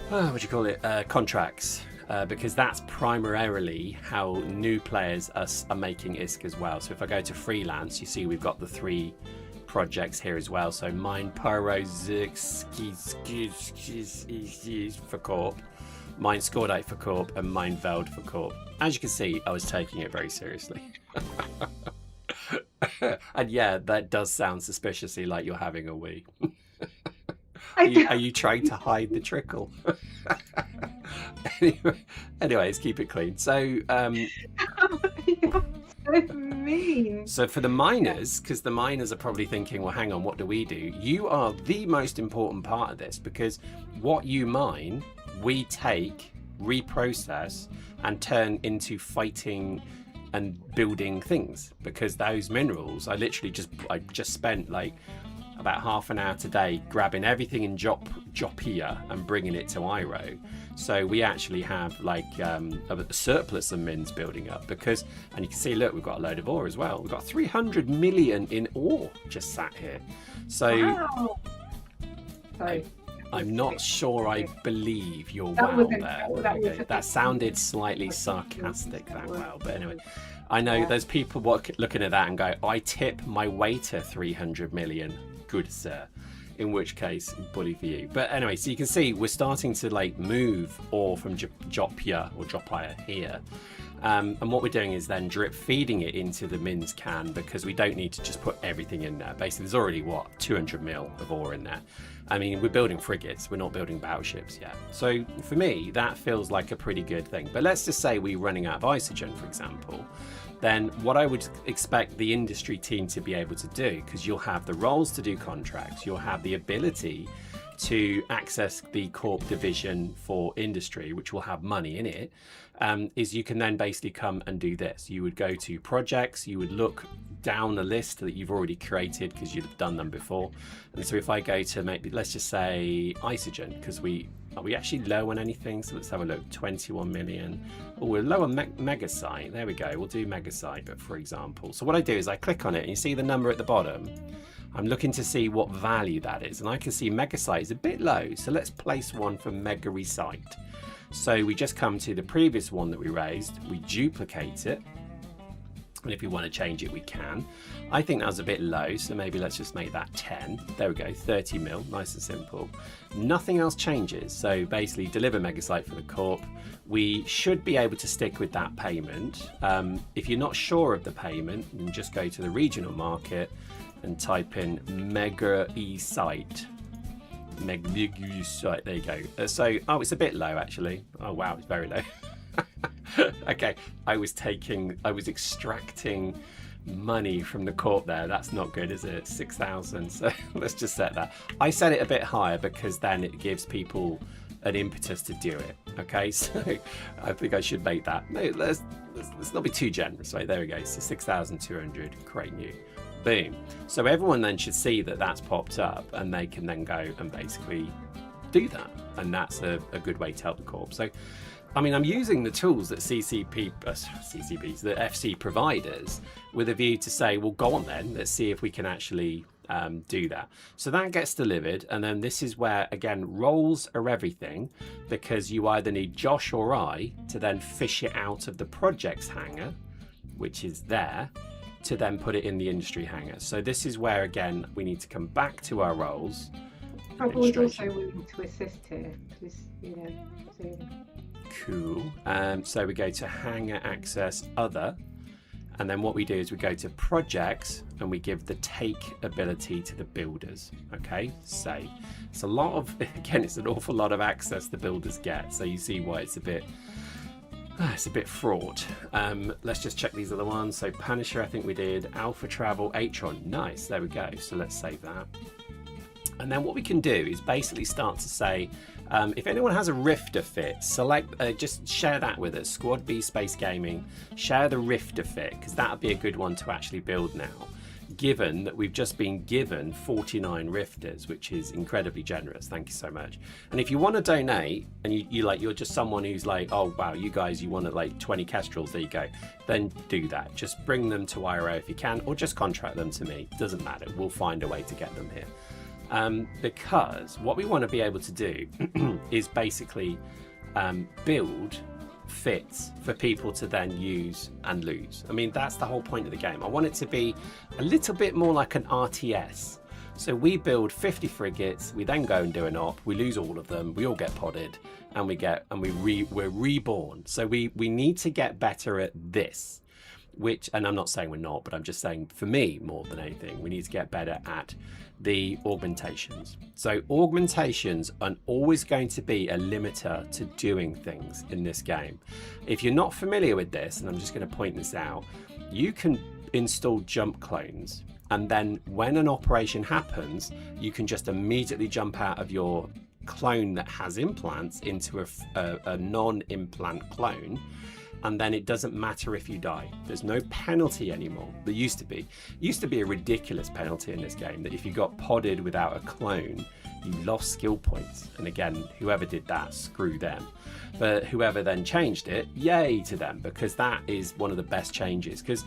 A: What do you call it? Contracts. Because that's primarily how new players are making ISK as well. So if I go to freelance, you see we've got the 3 projects here as well. So Mine Pyro for Corp, Mine Scordite for Corp, and Mine Veld for Corp. As you can see, I was taking it very seriously. And yeah, that does sound suspiciously like you're having a wee. Are you trying to hide the trickle? Anyways, keep it clean. So,
B: so mean.
A: So for the miners, because the miners are probably thinking, well, hang on, what do we do? You are the most important part of this, because what you mine, we take, reprocess, and turn into fighting and building things. Because those minerals, I just spent like about half an hour today grabbing everything in Jopia and bringing it to Iro. So we actually have like a surplus of mins building up, because, and you can see, look, we've got a load of ore as well. We've got 300 million in ore just sat here. So
B: wow.
A: I'm not sure I believe your wow there. That sounded slightly sarcastic, that wow. But anyway, I know there's people looking at that and go, I tip my waiter 300 million. Good sir. In which case, bully for you. But anyway, so you can see we're starting to like move ore from Jopia or Jopia here. And what we're doing is then drip feeding it into the mins can, because we don't need to just put everything in there. Basically, there's already, 200 mil of ore in there. I mean, we're building frigates, we're not building battleships yet. So for me, that feels like a pretty good thing. But let's just say we're running out of isogen, for example. Then what I would expect the industry team to be able to do, because you'll have the roles to do contracts, you'll have the ability to access the corp division for industry, which will have money in it, is you can then basically come and do this. You would go to projects, you would look down a list that you've already created because you've done them before. And so if I go to maybe, let's just say Isogen, because are we actually low on anything? So let's have a look. 21 million. Oh, we're low on Megasite. There we go. We'll do Megasite, for example. So what I do is I click on it and you see the number at the bottom. I'm looking to see what value that is. And I can see Megasite is a bit low. So let's place one for Mega Recite. So we just come to the previous one that we raised. We duplicate it. And if we want to change it, we can. I think that was a bit low, so maybe let's just make that 10. There we go, 30 mil, nice and simple. Nothing else changes. So basically deliver Megasite for the corp. We should be able to stick with that payment. If you're not sure of the payment, you can just go to the regional market and type in Mega E-Site. Mega site, there you go. Oh, it's a bit low actually. Oh wow, it's very low. Okay, I was extracting money from the corp there. That's not good, is it? 6,000. So let's just set that. I set it a bit higher because then it gives people an impetus to do it. Okay, so I think I should make that. No, let's not be too generous. Right, there we go. So 6,200. Create new. Boom. So everyone then should see that that's popped up, and they can then go and basically do that. And that's a good way to help the corp. So I mean, I'm using the tools that CCPs, the FC providers, with a view to say, well, go on then, let's see if we can actually do that. So that gets delivered, and then this is where, again, roles are everything, because you either need Josh or I to then fish it out of the projects hangar, which is there, to then put it in the industry hangar. So this is where, again, we need to come back to our roles.
B: I was also willing to assist here, because, you know, so...
A: Cool. So we go to hangar access other, and then what we do is we go to projects and we give the take ability to the builders. Okay, save. It's a lot of, again, it's an awful lot of access the builders get, so you see why it's a bit fraught. Let's just check these other ones. So Punisher, I think we did. Alpha Travel, Atron, nice, there we go. So let's save that. And then what we can do is basically start to say, if anyone has a Rifter fit, select, just share that with us. Squad B Space Gaming, share the Rifter fit, because that would be a good one to actually build now, given that we've just been given 49 Rifters, which is incredibly generous. Thank you so much. And if you want to donate, and you're just someone who's like, oh wow, you guys, you want like 20 Kestrels, there you go, then do that. Just bring them to IRO if you can, or just contract them to me. Doesn't matter. We'll find a way to get them here. Because what we want to be able to do is basically build fits for people to then use and lose. I mean, that's the whole point of the game. I want it to be a little bit more like an RTS. So we build 50 frigates, we then go and do an op, we lose all of them, we all get podded, and we're reborn. So we need to get better at this. Which, and I'm not saying we're not, but I'm just saying, for me, more than anything, we need to get better at the augmentations. So augmentations are always going to be a limiter to doing things in this game. If you're not familiar with this, and I'm just going to point this out, you can install jump clones, and then when an operation happens, you can just immediately jump out of your clone that has implants into a non-implant clone. And then it doesn't matter if you die. There's no penalty anymore. There used to be. Used to be a ridiculous penalty in this game that if you got podded without a clone, you lost skill points. And again, whoever did that, screw them. But whoever then changed it, yay to them, because that is one of the best changes. Because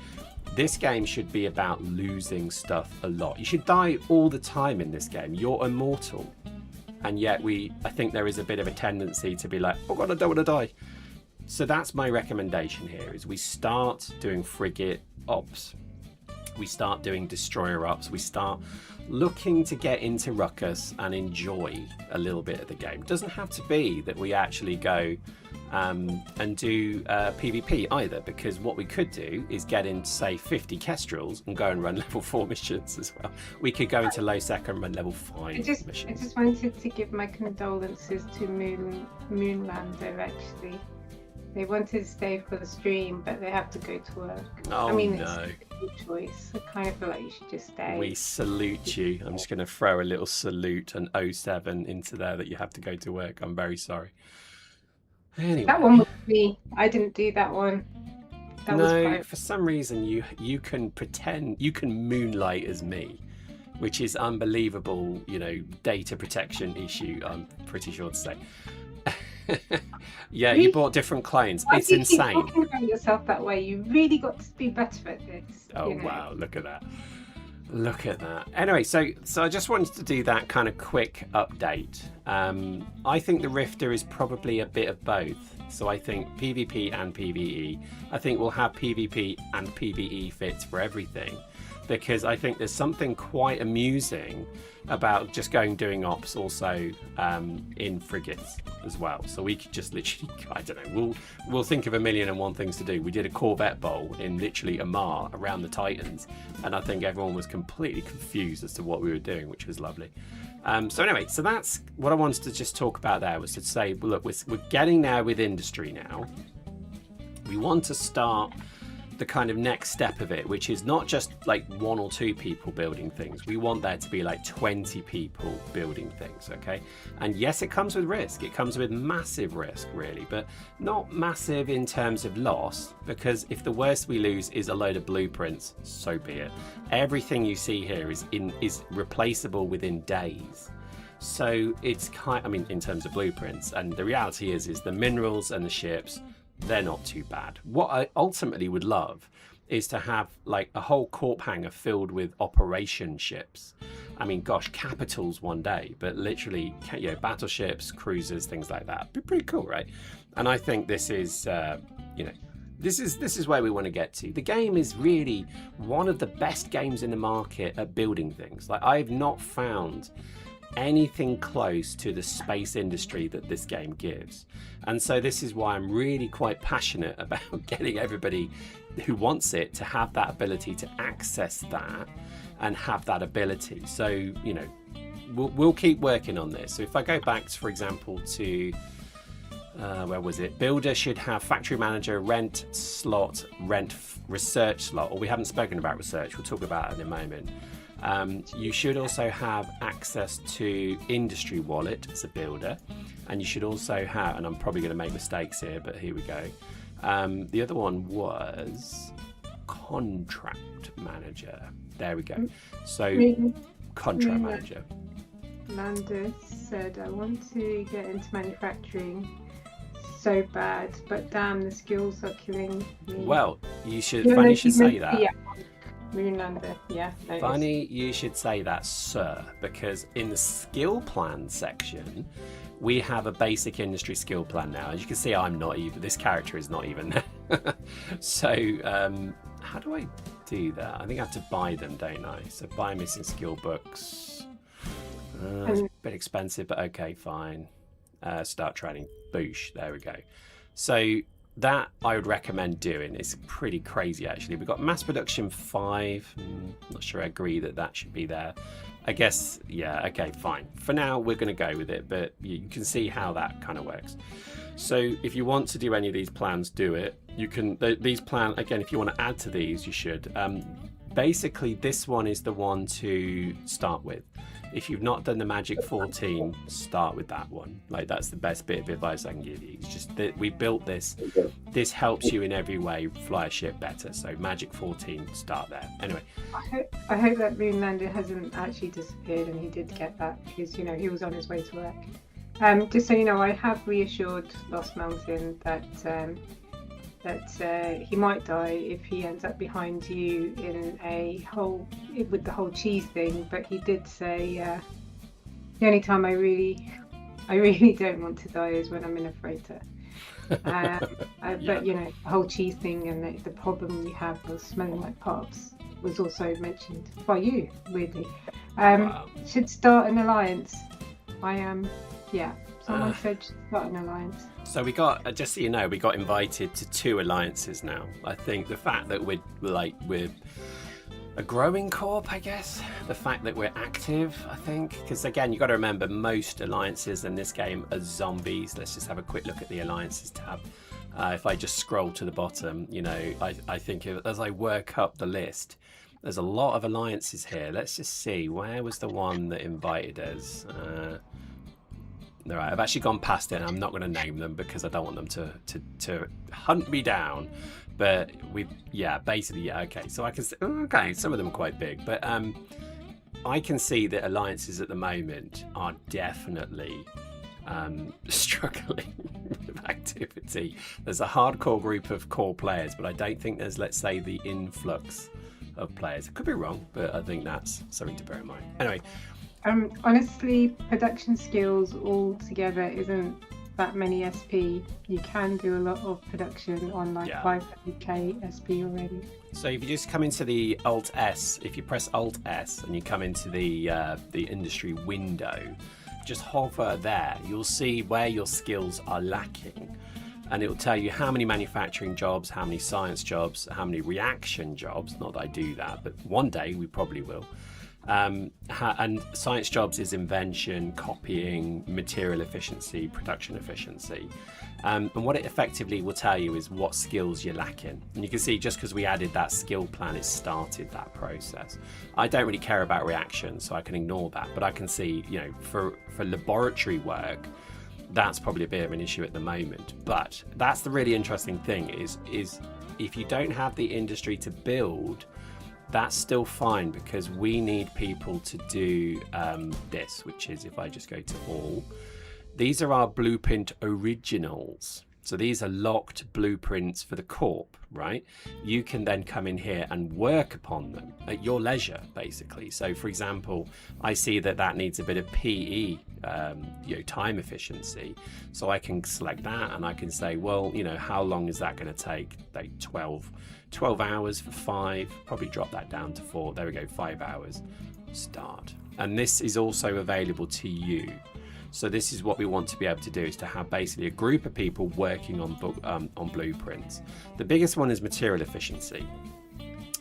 A: this game should be about losing stuff a lot. You should die all the time in this game. You're immortal. And yet I think there is a bit of a tendency to be like, oh God, I don't want to die. So that's my recommendation here, is we start doing frigate ops, we start doing destroyer ops, we start looking to get into ruckus and enjoy a little bit of the game. It doesn't have to be that we actually go and do PvP either, because what we could do is get into, say, 50 Kestrels and go and run level 4 missions as well. We could go into low sec and run level 5 missions.
B: I just wanted to give my condolences to Moonlander, actually. They wanted to stay for the stream, but they have to go to work.
A: Oh,
B: I mean,
A: no.
B: it's a choice. I kind of feel like you should just stay.
A: We salute you. I'm just going to throw a little salute and 07 into there that you have to go to work. I'm very sorry. Anyway.
B: That one was me. I didn't do that one. That was
A: No, for some reason you can pretend, you can moonlight as me, which is unbelievable, you know, data protection issue, I'm pretty sure to say. Yeah, you bought different clones.
B: Why
A: It's
B: do you keep
A: insane.
B: talking about yourself that way? You really got to be better at this.
A: Oh,
B: you know?
A: wow, look at that. Look at that. Anyway, so I just wanted to do that kind of quick update. I think the Rifter is probably a bit of both. So I think PvP and PvE. I think we'll have PvP and PvE fits for everything, because I think there's something quite amusing about just doing ops also in frigates as well. So we could just literally, I don't know, we'll think of 1,000,001 things to do. We did a Corvette bowl in literally Amar around the Titans, and I think everyone was completely confused as to what we were doing, which was lovely. So anyway, so that's what I wanted to just talk about there, was to say, well, look, we're getting there with industry now. We want to start the kind of next step of it, which is not just like 1 or 2 people building things. We want there to be like 20 people building things, okay? And yes, it comes with risk. It comes with massive risk, really, but not massive in terms of loss, because if the worst we lose is a load of blueprints, so be it. Everything you see here is replaceable within days. So it's kind, I mean, in terms of blueprints, and the reality is the minerals and the ships, they're not too bad. What I ultimately would love is to have like a whole corp hangar filled with operation ships. I mean, gosh, capitals one day, but literally, you know, battleships, cruisers, things like that. Be pretty cool, right? And I think this is, you know, this is where we want to get to. The game is really one of the best games in the market at building things. Like, I've not found anything close to the space industry that this game gives. And so this is why I'm really quite passionate about getting everybody who wants it to have that ability to access that and have that ability. So, you know, we'll keep working on this. So if I go back, for example, to where was it? Builder should have factory manager, rent slot, research slot, or we haven't spoken about research. We'll talk about it in a moment. You should also have access to industry wallet as a builder, and you should also have, and I'm probably going to make mistakes here, but here we go. The other one was contract manager. There we go. So contract manager.
B: Landis said, I want to get into manufacturing so bad, but damn, the skills are killing me.
A: Well, you should, funny you should say that.
B: Yeah. Moonlander, yeah.
A: Funny you should say that, sir, because in the skill plan section, we have a basic industry skill plan now. As you can see, I'm not even, this character is not even there. So, how do I do that? I think I have to buy them, don't I? So buy missing skill books. It's a bit expensive, but okay, fine. Start training. Boosh, there we go. So that I would recommend doing. It's pretty crazy, actually. We've got mass production 5. Not sure I agree that should be there. I guess, yeah, okay, fine. For now, we're going to go with it, but you can see how that kind of works. So if you want to do any of these plans, do it. You can, these plans, again, if you want to add to these, you should. Basically, this one is the one to start with. If you've not done the Magic 14, start with that one. Like, that's the best bit of advice I can give you. It's just that we built this. This helps you in every way fly a ship better. So Magic 14, start there. Anyway.
B: I hope that Moonlander hasn't actually disappeared and he did get that, because, you know, he was on his way to work. Just so you know, I have reassured Lost Mountain that he might die if he ends up behind you in a hole with the whole cheese thing. But he did say the only time I really don't want to die is when I'm in a freighter. But you know, the whole cheese thing and the problem you have with smelling like pops was also mentioned by you, weirdly.
A: Wow.
B: Should start an alliance. I am, yeah. Someone said start an alliance.
A: So we got, just so you know, we got invited to 2 alliances now. I think the fact that we're a growing corp, I guess. The fact that we're active, I think. Because again, you got to remember, most alliances in this game are zombies. Let's just have a quick look at the alliances tab. If I just scroll to the bottom, you know, I think as I work up the list, there's a lot of alliances here. Let's just see, where was the one that invited us? All right, I've actually gone past it, and I'm not going to name them because I don't want them to hunt me down. But basically, okay. So I can see, okay, some of them are quite big, but I can see that alliances at the moment are definitely struggling with activity. There's a hardcore group of core players, but I don't think there's, let's say, the influx of players. I could be wrong, but I think that's something to bear in mind. Anyway.
B: Honestly, production skills altogether isn't that many SP. You can do a lot of production on like 500k SP already.
A: So if you just come into the Alt S, if you press Alt S and you come into the industry window, just hover there, you'll see where your skills are lacking. And it will tell you how many manufacturing jobs, how many science jobs, how many reaction jobs. Not that I do that, but one day we probably will. And science jobs is invention, copying, material efficiency, production efficiency. And what it effectively will tell you is what skills you're lacking. And you can see just because we added that skill plan, it started that process. I don't really care about reaction, so I can ignore that. But I can see, you know, for laboratory work, that's probably a bit of an issue at the moment. But that's the really interesting thing is if you don't have the industry to build, that's still fine, because we need people to do this, which is, if I just go to all, these are our blueprint originals. So these are locked blueprints for the corp, right? You can then come in here and work upon them at your leisure, basically. So for example, I see that needs a bit of PE, time efficiency. So I can select that and I can say, well, you know, how long is that going to take? Like 12 hours for 5, probably drop that down to 4. There we go, 5 hours, start. And this is also available to you. So this is what we want to be able to do, is to have basically a group of people working on blueprints. The biggest one is material efficiency.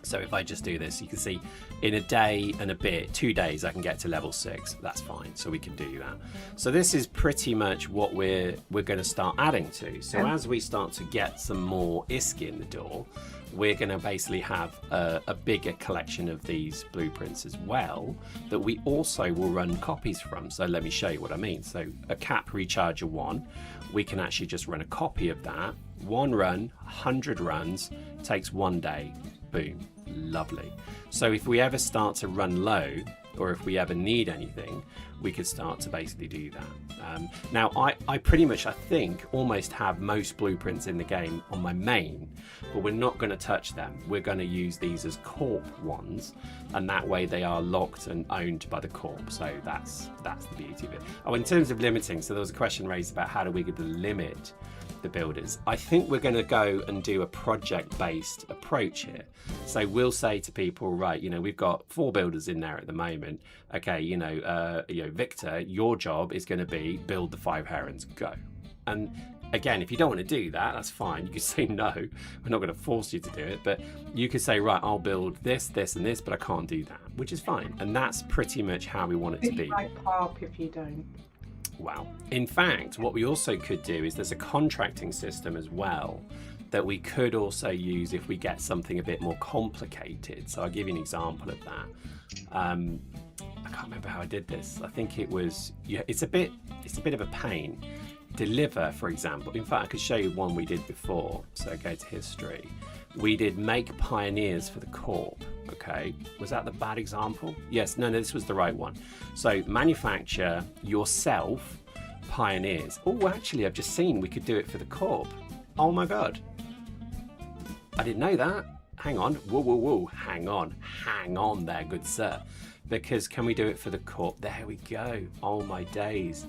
A: So if I just do this, you can see in a day and a bit, 2 days, I can get to level 6. That's fine. So we can do that. So this is pretty much what we're going to start adding to. So as we start to get some more ISK in the door, we're going to basically have a bigger collection of these blueprints as well, that we also will run copies from. So let me show you what I mean. So a cap recharger 1, we can actually just run a copy of that. 1 run, 100 runs, takes 1 day. Boom, lovely. So if we ever start to run low, or if we ever need anything, we could start to basically do that. Now, I pretty much, I think, almost have most blueprints in the game on my main, but we're not going to touch them. We're going to use these as corp ones, and that way they are locked and owned by the corp. So that's the beauty of it. Oh, in terms of limiting, so there was a question raised about how do we limit the builders. I think we're going to go and do a project-based approach here. So we'll say to people, right, you know, we've got 4 builders in there at the moment. Okay, Victor, your job is going to be build the 5 herons, go. And again, if you don't want to do that, that's fine. You could say no. We're not going to force you to do it, but you could say, right, I'll build this, this, and this, but I can't do that, which is fine. And that's pretty much how we want it to be.
B: You might pop if you don't.
A: Wow. In fact, what we also could do is there's a contracting system as well that we could also use if we get something a bit more complicated. So I'll give you an example of that. I can't remember how I did this. I think it was, it's a bit of a pain. Deliver, for example. In fact, I could show you one we did before. So go to history. We did make pioneers for the corp. Okay, was that the bad example? Yes, no, this was the right one. So manufacture yourself pioneers. Oh, actually, I've just seen we could do it for the corp. Oh my God, I didn't know that. Hang on, whoa, hang on there, good sir. Because can we do it for the corp? There we go. Oh my days,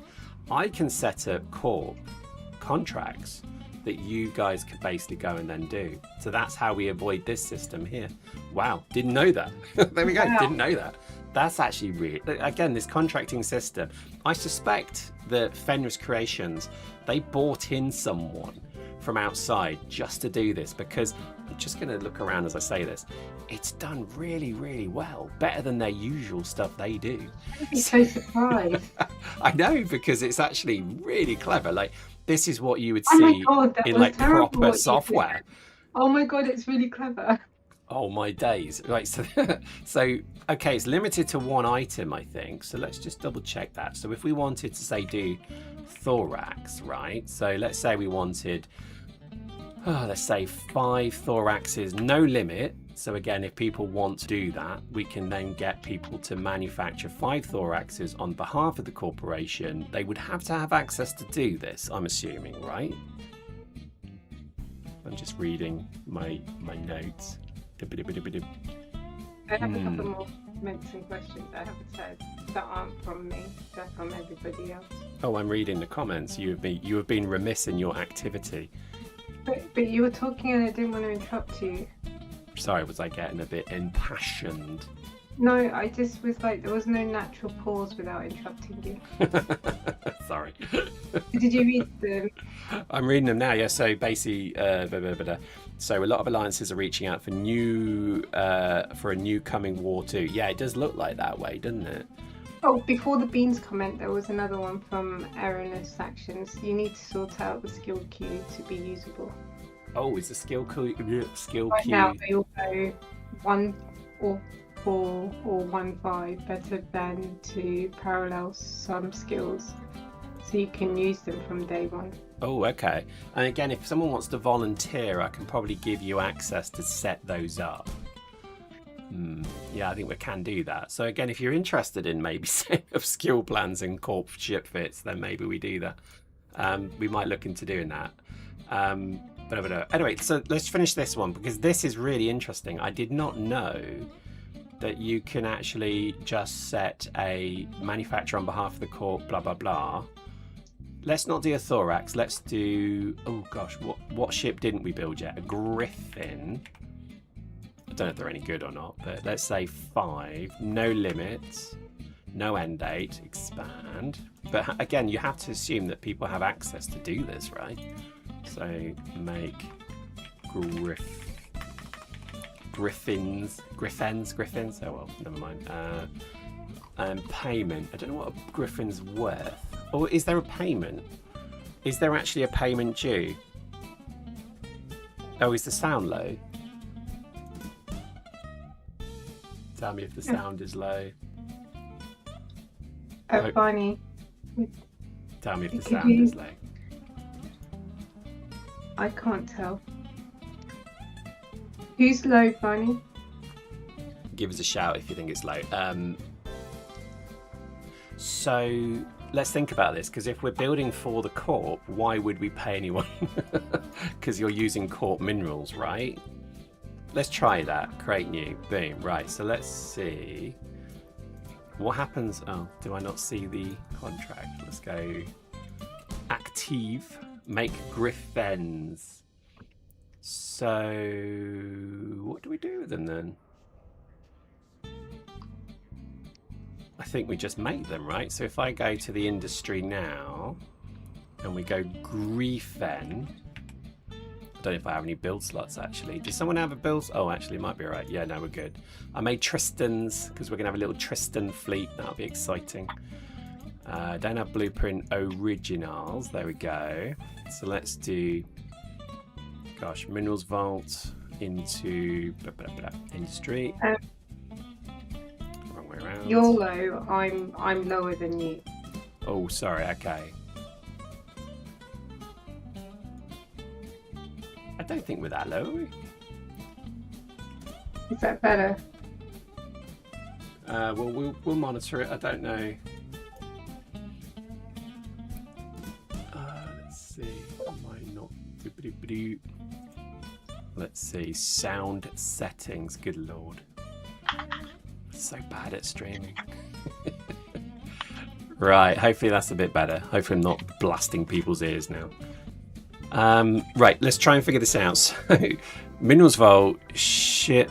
A: I can set up corp contracts that you guys could basically go and then do. So that's how we avoid this system here. Wow, didn't know that. There we go, didn't know that. That's actually really, again, this contracting system. I suspect that Fenris Creations, they bought in someone from outside just to do this, because I'm just gonna look around as I say this. It's done really, really well. Better than their usual stuff they do.
B: I'd be so surprised.
A: I know, because it's actually really clever. Like, this is what you would
B: Oh my
A: see
B: god, that
A: in
B: was
A: like
B: terrible what
A: proper
B: you did.
A: software.
B: Oh my god, it's really clever.
A: Oh my days. Right, so okay, it's limited to one item, I think. So let's just double check that. So if we wanted to say do thorax, right? So let's say we wanted let's say 5 thoraxes, no limit. So again, if people want to do that, we can then get people to manufacture 5 thoraxes on behalf of the corporation. They would have to have access to do this, I'm assuming, right? I'm just reading my notes.
B: I have a couple more comments and questions I haven't said that aren't from me, they're from everybody else.
A: Oh, I'm reading the comments. You have been remiss in your activity.
B: But you were talking and I didn't want to interrupt you.
A: Sorry, was I getting a bit impassioned?
B: No, I just was like, there was no natural pause without interrupting you.
A: Sorry.
B: Did you read them?
A: I'm reading them now. Yeah. So basically, so a lot of alliances are reaching out for a new coming war too. Yeah, it does look like that way, doesn't it?
B: Oh, before the beans comment, there was another one from erroneous actions. You need to sort out the skill queue to be usable.
A: Oh, is the skill queue?
B: Right now, they all go 1 or 4 or 1 5 better than to parallel some skills, so you can use them from day 1.
A: Oh, okay. And again, if someone wants to volunteer, I can probably give you access to set those up. Yeah, I think we can do that. So again, if you're interested in maybe setting up skill plans and corp ship fits, then maybe we do that. We might look into doing that. But anyway, so let's finish this one because this is really interesting. I did not know that you can actually just set a manufacturer on behalf of the corp, blah, blah, blah. Let's not do a thorax. Let's do, oh gosh, what ship didn't we build yet? A Griffin. I don't know if they're any good or not, but let's say 5, no limits, no end date, expand. But again, you have to assume that people have access to do this, right? So make Griffins. Oh well, never mind. And payment. I don't know what a Griffin's worth. Or is there a payment? Is there actually a payment due? Oh, is the sound low? Tell me if the sound is low.
B: Oh, Barney.
A: Tell me if the sound is low.
B: I can't tell. Who's low, Barney?
A: Give us a shout if you think it's low. So let's think about this, because if we're building for the corp, why would we pay anyone? Because you're using corp minerals, right? Let's try that. Create new. Boom. Right. So let's see what happens. Oh, do I not see the contract? Let's go active. Make Griffins. So what do we do with them then? I think we just make them, right? So if I go to the industry now and we go Griffin. I don't know if I have any build slots actually. Does someone have a build? Oh, actually, it might be alright. Yeah, no, we're good. I made Tristan's because we're gonna have a little Tristan fleet. That'll be exciting. Don't have blueprint originals. There we go. So let's do, gosh, minerals vault into industry. Wrong way around.
B: You're low. I'm lower than you.
A: Oh, sorry. Okay. I don't think we're that low, are we?
B: Is that better?
A: Well, we'll monitor it. I don't know. Let's see. Am I not? Let's see. Sound settings. Good lord. So bad at streaming. Right. Hopefully that's a bit better. Hopefully I'm not blasting people's ears now. Right, let's try and figure this out. So, minerals vault, ship,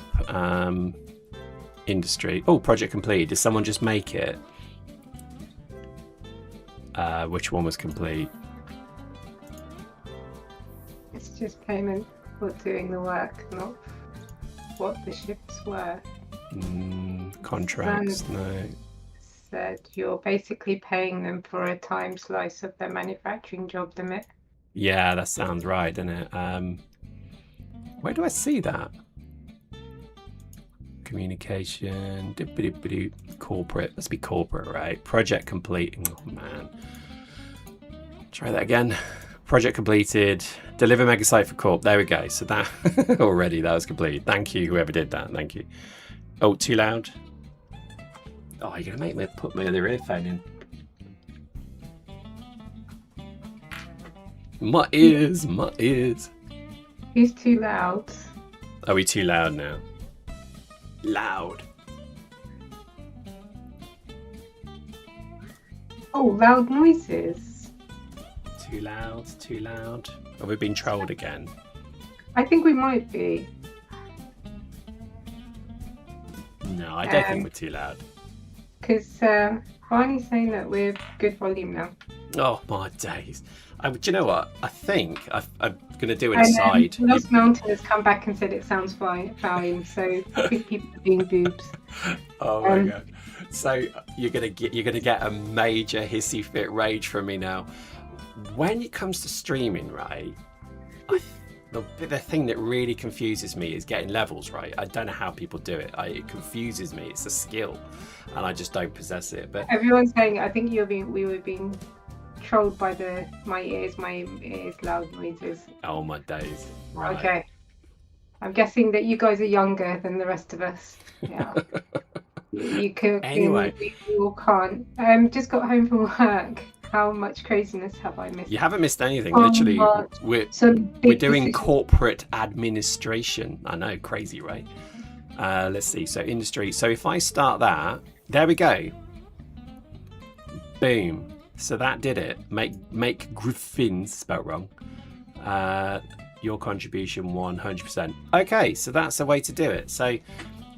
A: industry. Oh, project complete. Did someone just make it? Which one was complete?
B: It's just payment for doing the work, not what the ships were.
A: Contracts, no.
B: Said you're basically paying them for a time slice of their manufacturing job limit.
A: Yeah, that sounds right, doesn't it? Where do I see that? Communication, corporate. Let's be corporate, right? Project complete. Oh man. Try that again. Project completed. Deliver mega site for corp. There we go. So that already that was completed. Thank you, whoever did that. Thank you. Oh, too loud. Oh, you're gonna make me put my other earphone in. My ears, my ears.
B: He's too loud.
A: Are we too loud now? Loud.
B: Oh, loud noises.
A: Too loud, too loud. Have we been trolled again?
B: I think we might be.
A: No, I don't think we're too loud.
B: Because Barney's saying that we're good volume now.
A: Oh my days. Do you know what? I think I'm going to do an aside.
B: Lost Mountain has come back and said it sounds fine, so I think people are being boobs.
A: Oh my god! So you're gonna get a major hissy fit rage from me now. When it comes to streaming, right? The thing that really confuses me is getting levels right. I don't know how people do it. It confuses me. It's a skill, and I just don't possess it. But
B: everyone's saying, I think we were being trolled by my ears, loud noises.
A: Oh my days! Right.
B: Okay, I'm guessing that you guys are younger than the rest of us. Yeah. You could.
A: Anyway,
B: you all can't. Just got home from work. How much craziness have I missed?
A: You haven't missed anything. Literally, we're doing corporate administration. I know, crazy, right? Let's see. So industry. So if I start that, there we go. Boom. So that did it. Make Griffins spelled wrong. Your contribution 100%. Okay, so that's the way to do it. So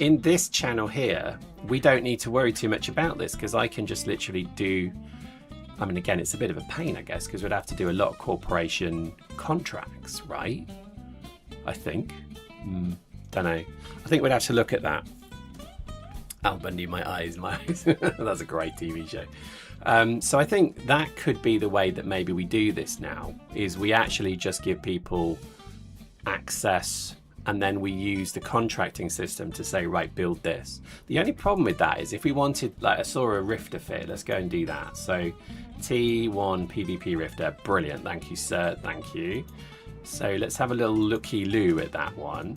A: in this channel here, we don't need to worry too much about this because I can just literally do. I mean, again, it's a bit of a pain, I guess, because we'd have to do a lot of corporation contracts, right? I think. Don't know. I think we'd have to look at that. Al Bundy, my eyes. That's a great TV show. So I think that could be the way that maybe we do this now, is we actually just give people access and then we use the contracting system to say, right, build this. The only problem with that is if we wanted, like I saw a Rifter fit, let's go and do that. So T1 PvP Rifter, brilliant, thank you sir, thank you. So let's have a little looky-loo at that one.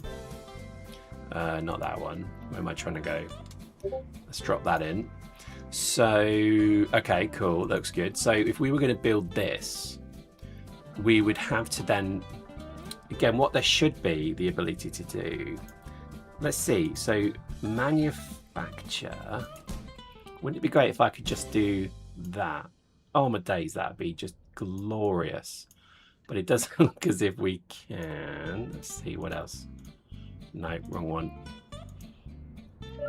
A: Not that one, where am I trying to go? Let's drop that in. So, okay, cool, looks good. So if we were gonna build this, we would have to then, again, what there should be the ability to do, let's see, so manufacture, wouldn't it be great if I could just do that? Oh my days, that'd be just glorious. But it doesn't look as if we can. Let's see, what else? No, wrong one.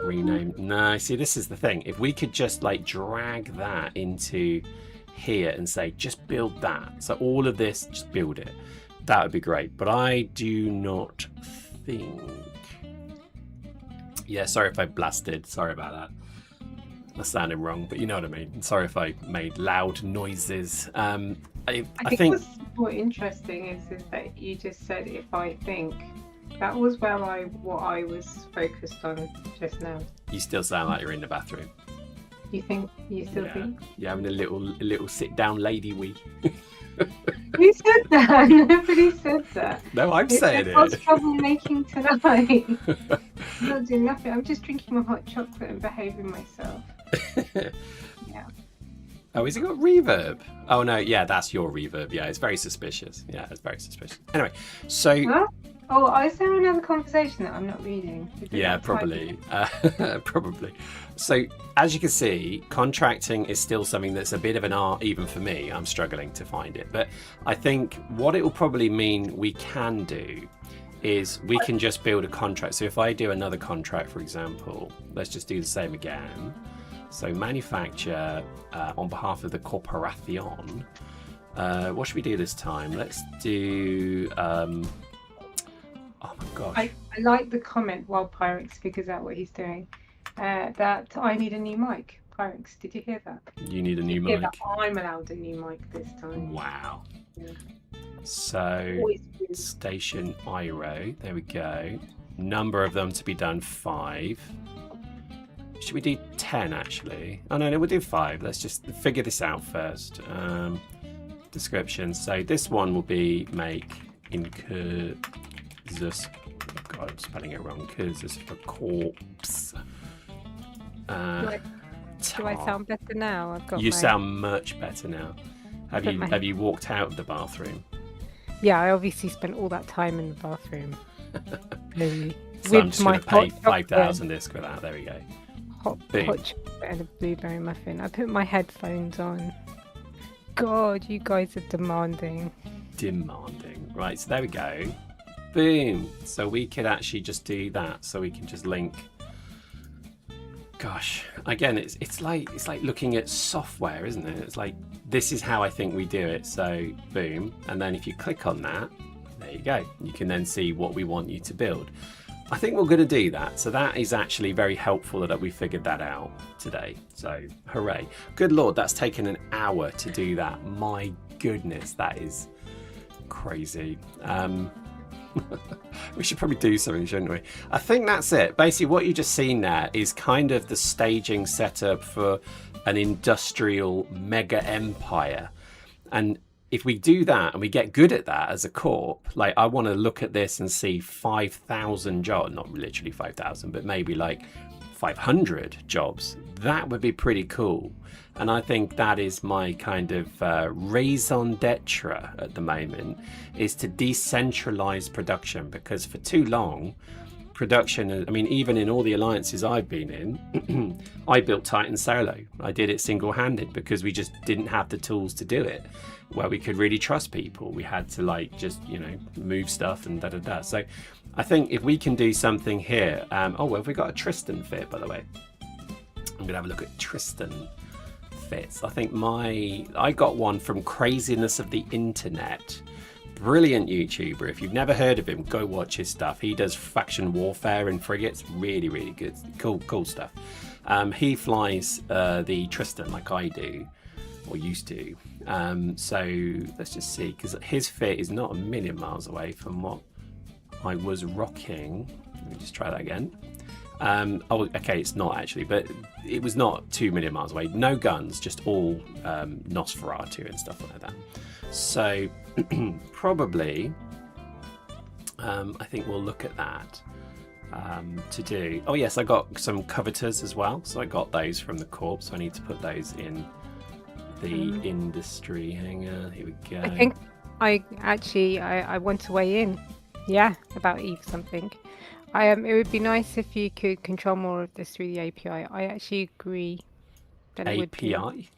A: Rename. No, see, this is the thing. If we could just like drag that into here and say, just build that. So all of this, just build it. That would be great, but I do not think. Yeah, sorry if I blasted. Sorry about that. That sounded wrong, but you know what I mean. Sorry if I made loud noises. I think
B: what's more interesting is that you just said if I think. That was what I was focused on just now.
A: You still sound like you're in the bathroom.
B: You think? You still think?
A: You're having a little sit down lady wee.
B: Who said that? Nobody said that.
A: No, I'm saying it.
B: What's troublemaking tonight? I'm not doing nothing. I'm just drinking my hot chocolate and behaving myself. Yeah.
A: Oh, has it got reverb? Oh no, yeah, that's your reverb. Yeah, it's very suspicious. Yeah, it's very suspicious. Anyway, so.
B: Huh? Oh, is there another conversation that I'm not reading?
A: Yeah, probably. Probably. So, as you can see, contracting is still something that's a bit of an art, even for me. I'm struggling to find it. But I think what it will probably mean we can do is we can just build a contract. So if I do another contract, for example, let's just do the same again. So manufacture on behalf of the corporation. What should we do this time? Let's do... oh my gosh.
B: I like the comment while Pyrex figures out what he's doing. That I need a new mic. Pyrex, did you hear that?
A: You need a new mic.
B: I'm allowed a new mic this time.
A: Wow.
B: Yeah.
A: So
B: Always food.
A: station IRO, there we go. Number of them to be done 5. Should we do 10 actually? Oh no, we'll do 5. Let's just figure this out first. Description. So this one will be make incursus. Oh God, I'm spelling it wrong. Cursus for corpse.
C: Do I sound better now? I've got.
A: You sound much better now. Have you walked out of the bathroom?
C: Yeah, I obviously spent all that time in the bathroom.
A: So I'm just going to pay 5,000 disc for that. There we go.
C: Hot chocolate and a blueberry muffin. I put my headphones on. God, you guys are demanding.
A: Demanding. Right, so there we go. Boom. So we could actually just do that. So we can just link. Gosh, again, it's like looking at software, isn't it? It's like, this is how I think we do it. So boom, and then if you click on that, there you go. You can then see what we want you to build. I think we're going to do that. So that is actually very helpful that we figured that out today. So hooray. Good Lord, that's taken an hour to do that. My goodness, that is crazy. We should probably do something, shouldn't we? I think that's it. Basically, what you just seen there is kind of the staging setup for an industrial mega empire. And if we do that and we get good at that as a corp, like I want to look at this and see 5,000 jobs, not literally 5,000, but maybe like 500 jobs. That would be pretty cool. And I think that is my kind of raison d'etre at the moment, is to decentralize production, because for too long, production, I mean, even in all the alliances I've been in, I built Titan solo. I did it single-handed because we just didn't have the tools to do it, where we could really trust people. We had to like just, you know, move stuff and da-da-da. So I think if we can do something here, oh, well, have we got a Tristan fit, by the way? I'm going to have a look at Tristan fits. I think I got one from Craziness of the Internet. Brilliant YouTuber. If you've never heard of him, go watch his stuff. He does faction warfare and frigates. Really, really good. Cool stuff. He flies the Tristan like I do, or used to. So let's just see, because his fit is not a million miles away from what I was rocking. Let me just try that again. Oh, okay, it's not actually, but it was not 2 million miles away. No guns, just all Nosferatu and stuff like that. So probably, I think we'll look at that to do. Oh yes, I got some covetors as well. So I got those from the corp. So I need to put those in the industry. Hang on, here we go.
C: I think I want to weigh in. Yeah, about Eve something. It would be nice if you could control more of this through the API. I actually agree that it would be.
A: API?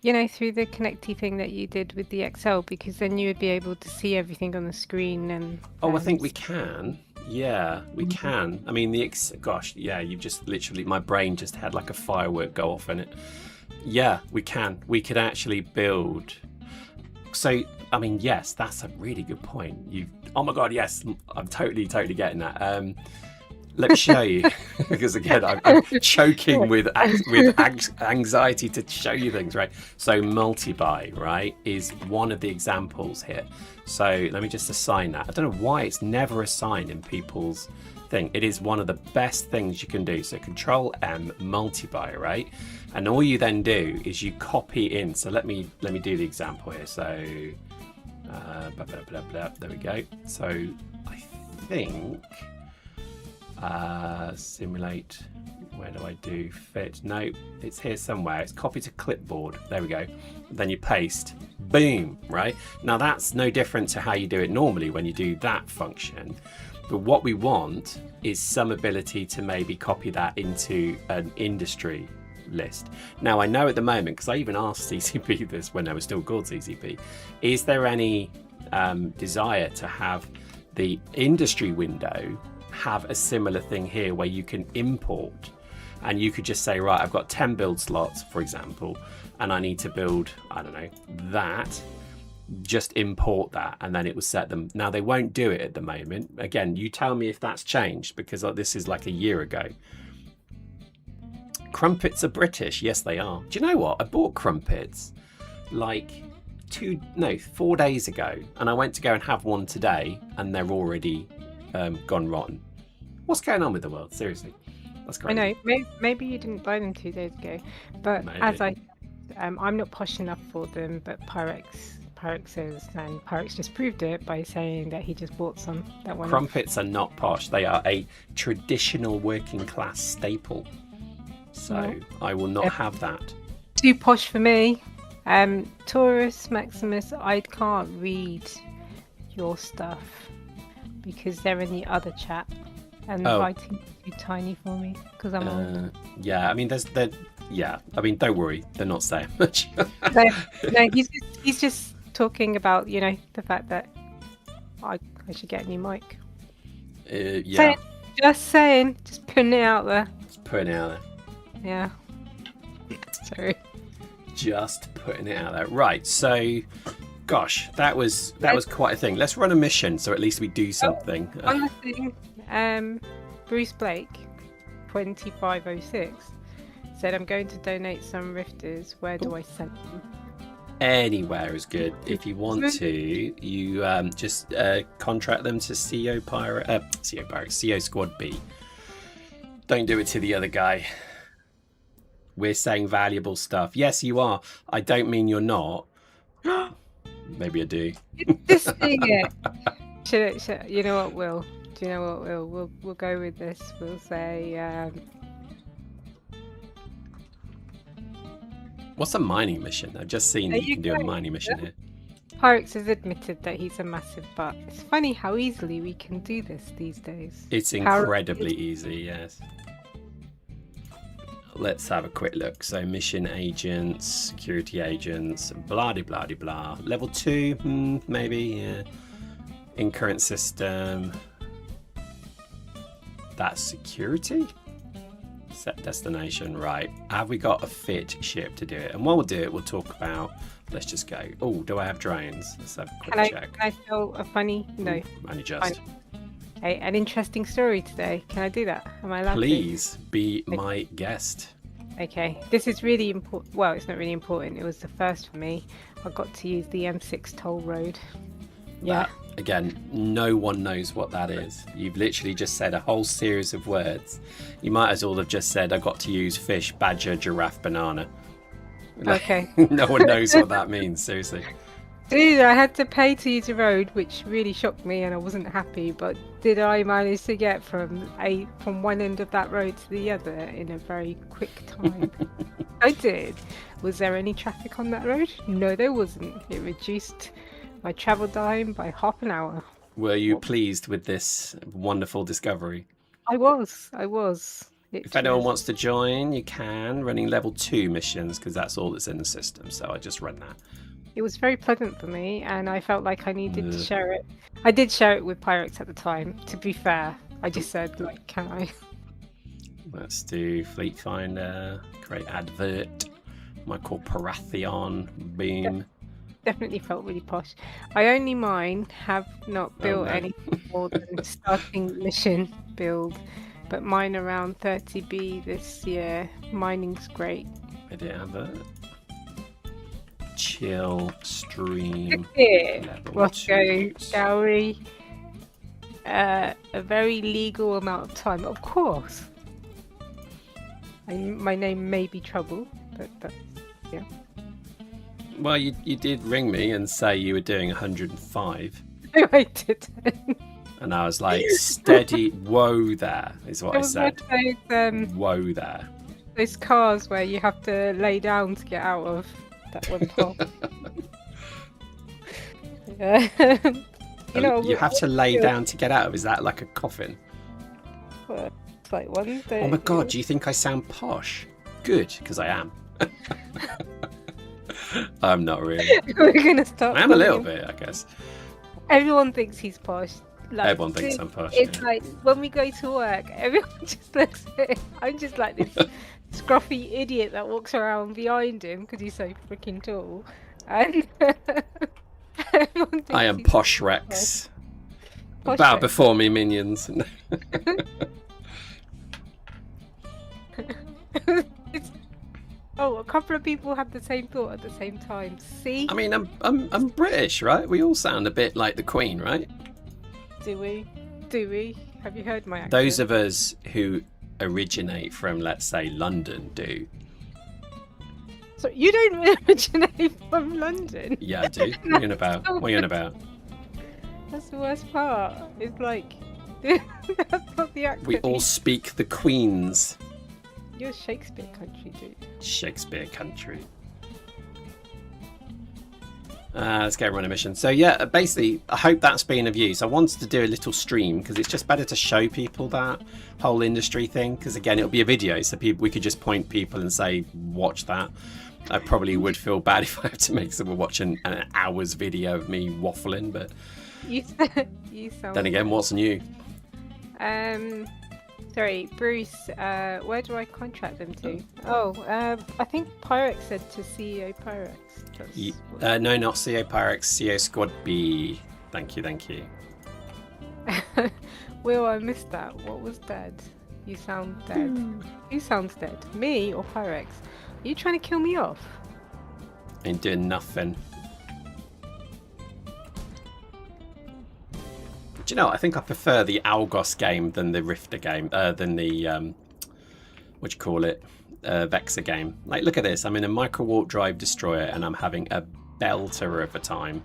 C: You know, through the connecty thing that you did with the Excel, because then you would be able to see everything on the screen and.
A: Oh, I think we can. Yeah, we can. I mean, gosh, yeah, you've just literally, my brain just had like a firework go off in it. Yeah, we can. We could actually build. So, I mean, yes, that's a really good point. Oh my God, yes, I'm totally getting that. Let me show you, because again, I'm choking with anxiety to show you things, right? So multi-buy, right, is one of the examples here. So let me just assign that. I don't know why it's never assigned in people's thing. It is one of the best things you can do. So Control M, multi-buy, right? And all you then do is you copy in. So let me do the example here. So there we go. So I think simulate, where do I do fit? No, it's here somewhere. It's copy to clipboard. There we go. Then you paste, boom, right? Now that's no different to how you do it normally when you do that function. But what we want is some ability to maybe copy that into an industry list. Now I know at the moment, because I even asked CCP this when they were still called CCP, is there any desire to have the industry window have a similar thing here where you can import, and you could just say, right, I've got 10 build slots, for example, and I need to build, I don't know, that, just import that, and then it will set them. Now they won't do it at the moment. Again, you tell me if that's changed, because this is like a year ago. Crumpets are British. Yes, they are. Do you know what? I bought crumpets like 4 days ago, and I went to go and have one today, and they're already gone rotten. What's going on with the world? Seriously, that's
C: I
A: crazy.
C: know. Maybe you didn't buy them 2 days ago, but
A: Maybe.
C: as I'm not posh enough for them. But Pyrex says, and Pyrex just proved it by saying that he just bought some. That one.
A: Crumpets are not posh. They are a traditional working class staple. So I will not have that.
C: Too posh for me. Taurus Maximus, I can't read your stuff because they're in the other chat, and the writing's too tiny for me because I'm old.
A: Yeah, I mean, I mean, don't worry, they're not saying much.
C: No, he's just talking about, you know, the fact that I should get a new mic.
A: Yeah.
C: Just putting it out there.
A: Just putting it out there.
C: Yeah. Sorry.
A: Just putting it out there. Right, so gosh, that was quite a thing. Let's run a mission so at least we do something.
C: One last thing. Bruce Blake, 2506, said, I'm going to donate some rifters. Where do I send them?
A: Anywhere is good. If you want to, you just contract them to CO Squad B. Don't do it to the other guy. We're saying valuable stuff. Yes, you are. I don't mean you're not. Maybe I do.
C: Just saying it. Should, you know what, Will? Do you know what, Will? We'll go with this. We'll say.
A: What's a mining mission? I've just seen that you can do a mining mission here.
C: Pyrex has admitted that he's a massive butt. It's funny how easily we can do this these days.
A: It's incredibly easy, yes. Let's have a quick look. So mission agents, security agents, blah de blah de blah. Level 2, maybe, yeah. In current system. That's security? Set destination, right. Have we got a fit ship to do it? And while we'll do it, we'll talk about, let's just go. Oh, do I have drones? Let's have a quick check.
C: Can I tell a funny, no.
A: Only just.
C: Hey, an interesting story today. Can I do that? Am I allowed to?
A: Please be my guest.
C: Okay, this is really important. Well, it's not really important. It was the first for me. I got to use the M6 toll road. Yeah.
A: Again, no one knows what that is. You've literally just said a whole series of words. You might as well have just said, I got to use fish, badger, giraffe, banana.
C: Okay.
A: No one knows what that means, seriously.
C: Dude, I had to pay to use a road, which really shocked me and I wasn't happy, but did I manage to get from one end of that road to the other in a very quick time? I did. Was there any traffic on that road? No, there wasn't. It reduced my travel time by half an hour.
A: Were you pleased with this wonderful discovery?
C: I was.
A: If anyone wants to join, you can. Running level 2 missions, because that's all that's in the system, so I just run that.
C: It was very pleasant for me, and I felt like I needed to share it. I did share it with Pyrex at the time, to be fair. I just said, like, can I?
A: Let's do Fleet Finder, create advert, Michael Paratheon, boom.
C: Definitely felt really posh. I only mine have not built anything more than starting mission build, but mine around 30B this year. Mining's great.
A: Edit advert. Chill stream.
C: Roscoe Dowry. A very legal amount of time, of course. My name may be trouble, but yeah.
A: Well, you did ring me and say you were doing 105.
C: No, I didn't.
A: And I was like, steady, whoa there, is what I said.
C: Those,
A: whoa there.
C: Those cars where you have to lay down to get out of that one pole. Yeah.
A: You have to lay down to get out of, is that like a coffin?
C: Well, it's like one.
A: Oh my god, do you think I sound posh? Good, because I am. I'm not really.
C: We're gonna stop.
A: I am a little bit, I guess.
C: Everyone thinks he's posh. Like,
A: everyone thinks I'm posh.
C: It's like when we go to work, everyone just looks at him. I'm just like this scruffy idiot that walks around behind him because he's so freaking tall. And everyone thinks
A: I am Posh Rex.
C: Posh
A: Bow
C: Rex.
A: before me, minions.
C: Oh, a couple of people had the same thought at the same time. See?
A: I mean, I'm British, right? We all sound a bit like the Queen, right?
C: Do we? Do we? Have you heard my accent?
A: Those of us who originate from, let's say, London do.
C: So you don't originate from London?
A: Yeah, I do. What are you on about? What are you on about?
C: That's the worst part. It's like that's not the accent.
A: We all speak the Queen's.
C: You're Shakespeare country, dude.
A: Shakespeare country. Let's get everyone a mission. So yeah, basically, I hope that's been of use. I wanted to do a little stream because it's just better to show people that whole industry thing. Because again, it'll be a video, so we could just point people and say, watch that. I probably would feel bad if I had to make someone watch an hour's video of me waffling, but
C: You sound.
A: then again, what's new?
C: Sorry, Bruce. Where do I contract them to? Oh, I think Pyrex said to CEO Pyrex.
A: No, not CO Pyrex, CO Squad B. Thank you, thank you.
C: Will, I missed that. What was dead? You sound dead. Who sounds dead? Me or Pyrex? Are you trying to kill me off?
A: Ain't doing nothing. Do you know, I think I prefer the Algos game than the Rifter game, than the, what do you call it, Vexor game. Like, look at this. I'm in a micro-warp drive destroyer and I'm having a belter of a time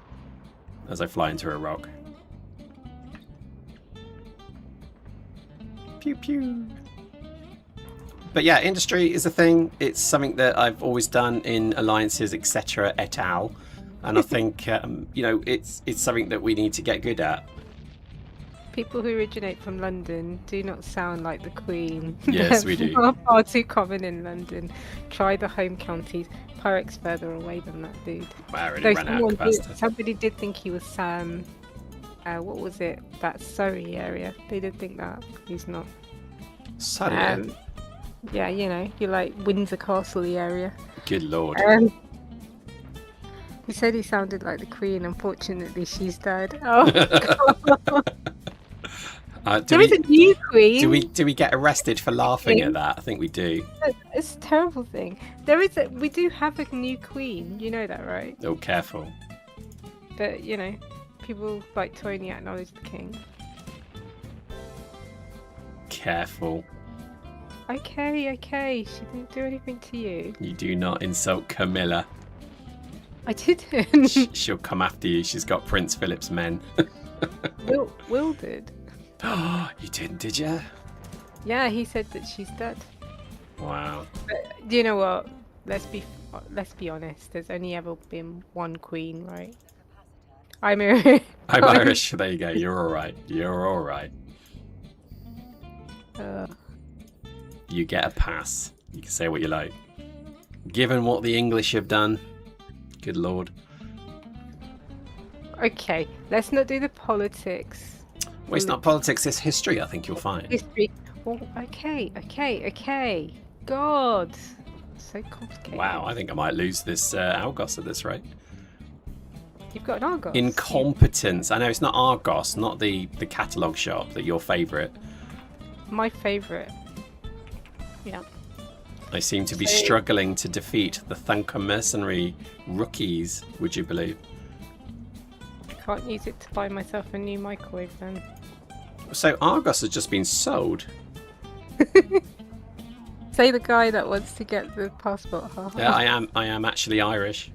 A: as I fly into a rock. Pew pew. But yeah, industry is a thing. It's something that I've always done in alliances, etc. et al. And I think, you know, it's something that we need to get good at.
C: People who originate from London do not sound like the Queen.
A: Yes, we do.
C: They're far too common in London. Try the home counties. Pyrex further away than that, dude.
A: Wow, I already
C: Though
A: ran out of capacity.
C: somebody did think he was Sam. What was it? That Surrey area. They did think that. He's not.
A: Sorry.
C: Yeah, you know, you like Windsor Castle area.
A: Good lord.
C: He said he sounded like the Queen. Unfortunately, she's dead. Oh, there is a new Queen.
A: Do we get arrested for laughing at that? I think we do.
C: It's a terrible thing. We do have a new Queen. You know that, right?
A: Oh, careful.
C: But you know, people like to only acknowledge the King.
A: Careful.
C: Okay. She didn't do anything to you.
A: You do not insult Camilla.
C: I didn't.
A: She'll come after you. She's got Prince Philip's men.
C: Will did.
A: Oh, you didn't, did you?
C: Yeah, he said that she's dead.
A: Wow.
C: But you know what? Let's be honest. There's only ever been one Queen, right? I'm Irish.
A: I'm Irish. There you go. You're all right. You're all right. You get a pass. You can say what you like. Given what the English have done, good lord.
C: Okay, let's not do the politics.
A: Well, it's not politics, it's history, I think you'll find.
C: History. Oh, okay. God, so complicated.
A: Wow, I think I might lose this Argos at this rate.
C: You've got an Argos.
A: Incompetence. I know it's not Argos, not the catalogue shop, that your favourite.
C: My favourite. Yeah.
A: I seem to be struggling to defeat the Thunker mercenary rookies, would you believe?
C: Can't use it to buy myself a new microwave then.
A: So Argos has just been sold.
C: Say the guy that wants to get the passport.
A: Yeah, I am actually Irish.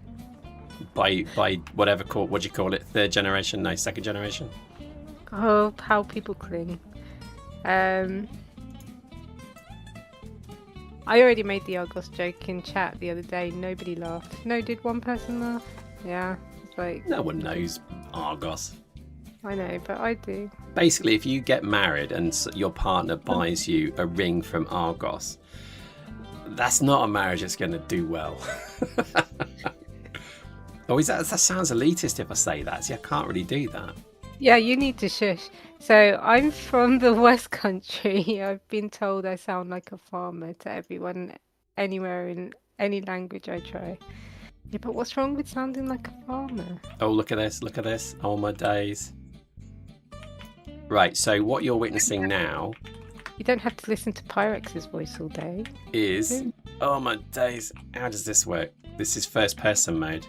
A: By whatever what do you call it? Third generation? No, second generation.
C: Oh, how people cling. I already made the Argos joke in chat the other day. Nobody laughed. No, did one person laugh? Yeah, it's like...
A: No one knows Argos.
C: I know, but I do.
A: Basically, if you get married and your partner buys you a ring from Argos, that's not a marriage that's going to do well. Oh, that sounds elitist if I say that. See, I can't really do that.
C: Yeah, you need to shush. So I'm from the West Country. I've been told I sound like a farmer to everyone, anywhere in any language I try. Yeah, but what's wrong with sounding like a farmer?
A: Oh, look at this. Look at this. Oh, my days. Right, so what you're witnessing now
C: You don't have to listen to Pyrex's voice all day.
A: Is oh my days! How does this work? This is first person mode.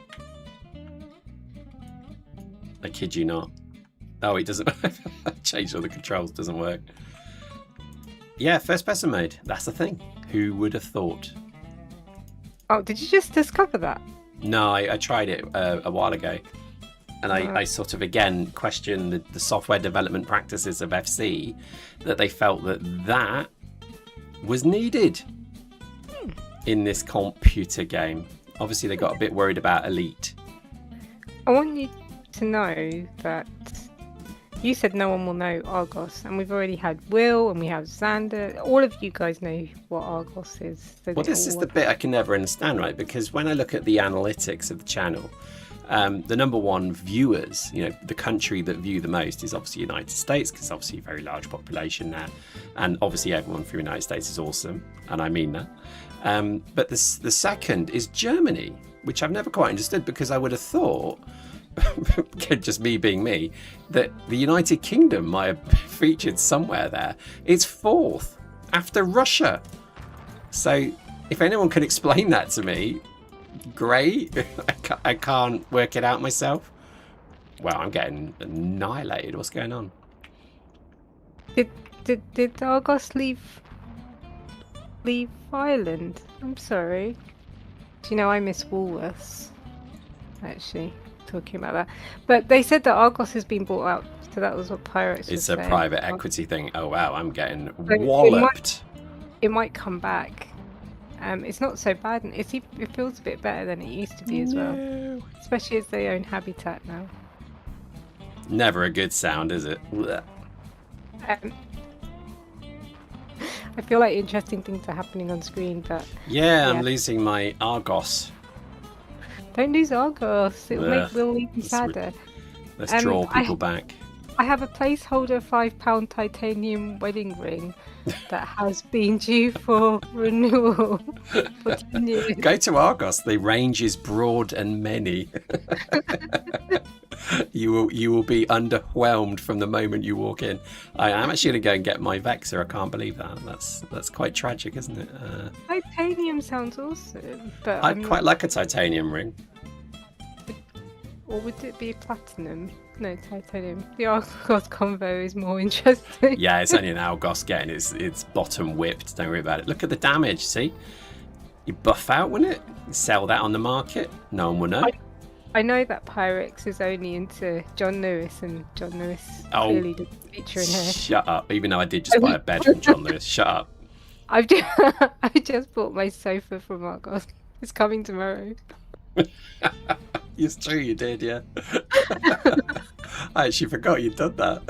A: I kid you not. Oh, it doesn't. Change all the controls. Doesn't work. Yeah, first person mode. That's the thing. Who would have thought?
C: Oh, did you just discover that?
A: No, I tried it a while ago, and I sort of again questioned the software development practices of FC, that they felt that was needed in this computer game. Obviously, they got a bit worried about Elite.
C: I want you to know that you said no one will know Argos, and we've already had Will, and we have Xander. All of you guys know what Argos is.
A: Well, this is the bit I can never understand, right? Because when I look at the analytics of the channel, the number one viewers, the country that view the most is obviously United States, because obviously a very large population there, and obviously everyone from the United States is awesome, and I mean that. But the second is Germany, which I've never quite understood, because I would have thought, just me being me, that the United Kingdom might have featured somewhere there. It's fourth after Russia. So if anyone can explain that to me, great. I can't work it out myself. Well, I'm getting annihilated. What's going on?
C: Did Argos leave Ireland? I'm sorry. Do you know I miss Woolworths? Actually, talking about that. But they said that Argos has been bought out, so that was what Pirates was saying.
A: It's a private equity thing. Oh wow, I'm getting walloped.
C: It might come back. It's not so bad, and it feels a bit better than it used to be as well. Especially as they own Habitat now.
A: Never a good sound, is it?
C: I feel like interesting things are happening on screen, but
A: yeah, I'm losing my Argos.
C: Don't lose Argos. It will make Will even sadder.
A: Let's draw people back.
C: I have a placeholder £5 titanium wedding ring that has been due for renewal for 10 years.
A: Go to Argos. The range is broad and many. You will be underwhelmed from the moment you walk in. I am actually going to go and get my Vexor. I can't believe that. That's quite tragic, isn't it?
C: Titanium sounds awesome, but
A: I'd quite like a titanium ring.
C: Or would it be platinum? No, titanium. The Argos convo is more interesting.
A: Yeah, it's only an Argos getting its bottom whipped. Don't worry about it. Look at the damage. See, you buff out, wouldn't it? You sell that on the market. No one will know.
C: I know that Pyrex is only into John Lewis, and John Lewis clearly doesn't feature in here.
A: Shut up. Even though I did just buy a bed from John Lewis. Shut up.
C: I just bought my sofa from Argos. It's coming tomorrow.
A: It's true, you did, yeah. I actually forgot you'd done that.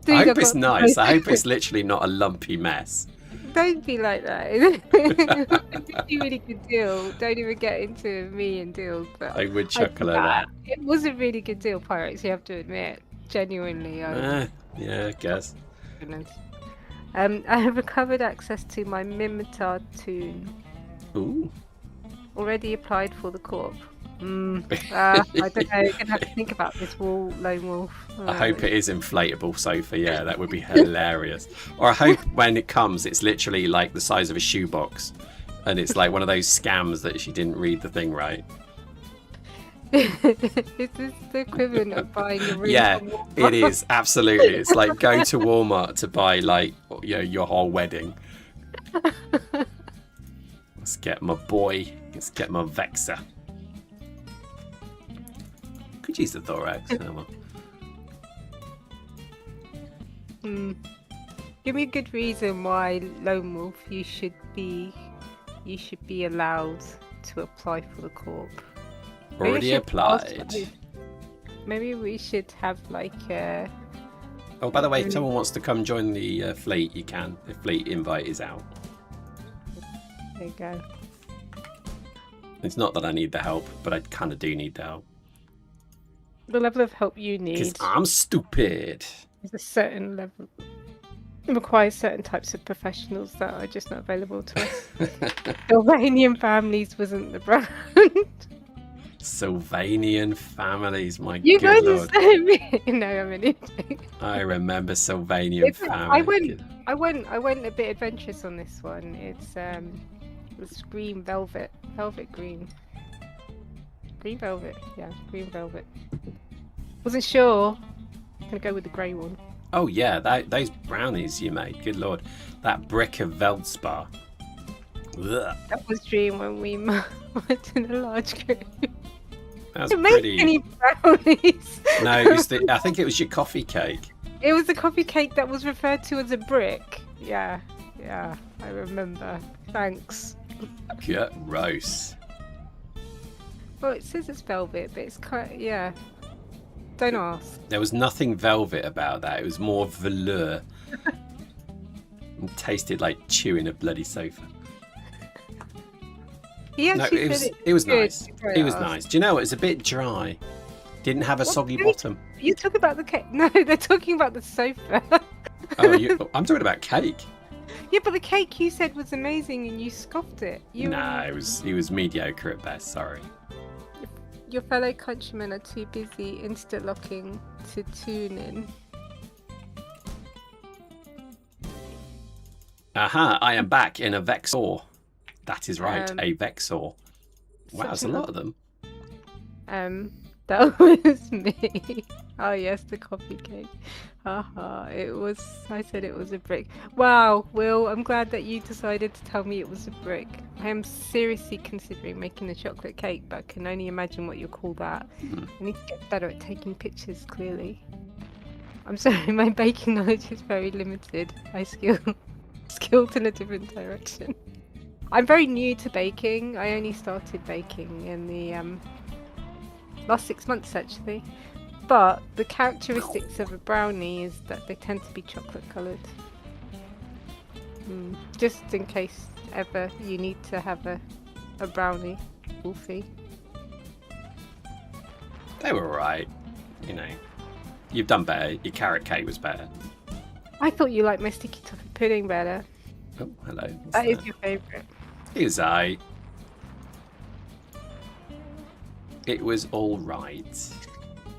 A: Dude, I hope it's nice. I hope it's literally not a lumpy mess.
C: Don't be like that. It's a really good deal. Don't even get into me and deals. But
A: I would chuckle at that.
C: It was a really good deal, Pirates, you have to admit. Genuinely.
A: Yeah, I guess.
C: Goodness. I have recovered access to my Mimitar toon.
A: Ooh.
C: Already applied for the corp. I don't know. You're gonna have to think about this lone wolf.
A: I hope it is inflatable sofa. Yeah, that would be hilarious. Or I hope when it comes, it's literally like the size of a shoebox, and it's like one of those scams that she didn't read the thing right.
C: Is this the equivalent of buying a room?
A: Yeah, it is absolutely. It's like going to Walmart to buy your whole wedding. Let's get my boy. Let's get my Vexor. Could use the thorax. Oh, well.
C: Give me a good reason why Lone Wolf you should be allowed to apply for the corp.
A: Already applied.
C: Maybe we should have like a...
A: Oh, by the way, if someone wants to come join the fleet, you can. The fleet invite is out.
C: There you go.
A: It's not that I need the help, but I kind of do need the help.
C: The level of help you need...
A: Because I'm stupid.
C: ...is a certain level... It requires certain types of professionals that are just not available to us. Albanian families wasn't the brand.
A: Sylvanian families, my
C: You guys
A: good
C: are
A: lord.
C: so mean. No, I'm an idiot.
A: I remember Sylvanian
C: I
A: family.
C: went a bit adventurous on this one. It's green velvet green velvet. Yeah, green velvet. Wasn't sure. Gonna go with the grey one.
A: Oh yeah, those brownies you made, good lord. That brick of Veldspar. Ugh,
C: That was dream when we went in a large group.
A: that was
C: To make
A: pretty.
C: any brownies.
A: No, it was I think it was your coffee cake.
C: It was a coffee cake that was referred to as a brick. Yeah, I remember. Thanks.
A: Gross.
C: Well, it says it's velvet, but it's kind yeah. Don't ask.
A: There was nothing velvet about that. It was more velour. And tasted like chewing a bloody sofa.
C: He
A: No,
C: actually
A: it was
C: said
A: it was
C: good,
A: nice.
C: before I
A: It was
C: asked.
A: nice. Do you know what? It's a bit dry. Didn't have a
C: What?
A: soggy
C: Really?
A: bottom.
C: You talk about the cake. No, they're talking about the sofa.
A: Oh, I'm talking about cake.
C: Yeah, but the cake you said was amazing and you scoffed it. You
A: Nah, it was mediocre at best. Sorry.
C: Your fellow countrymen are too busy insta-locking to tune in.
A: Aha! I am back in a Vexor. That is right, a Vexor. Wow,
C: Such
A: there's a lot of them.
C: That was me. Oh yes, the coffee cake. Haha, I said it was a brick. Wow, Will, I'm glad that you decided to tell me it was a brick. I am seriously considering making a chocolate cake, but I can only imagine what you call that. I need to get better at taking pictures, clearly. I'm sorry, my baking knowledge is very limited. I skilled in a different direction. I'm very new to baking. I only started baking in the last 6 months actually. But the characteristics of a brownie is that they tend to be chocolate coloured. Just in case ever you need to have a brownie, Wolfie.
A: They were alright. You know, you've done better. Your carrot cake was better.
C: I thought you liked my sticky toffee pudding better.
A: Oh, hello. What's
C: That is your favourite.
A: It was alright. It was alright.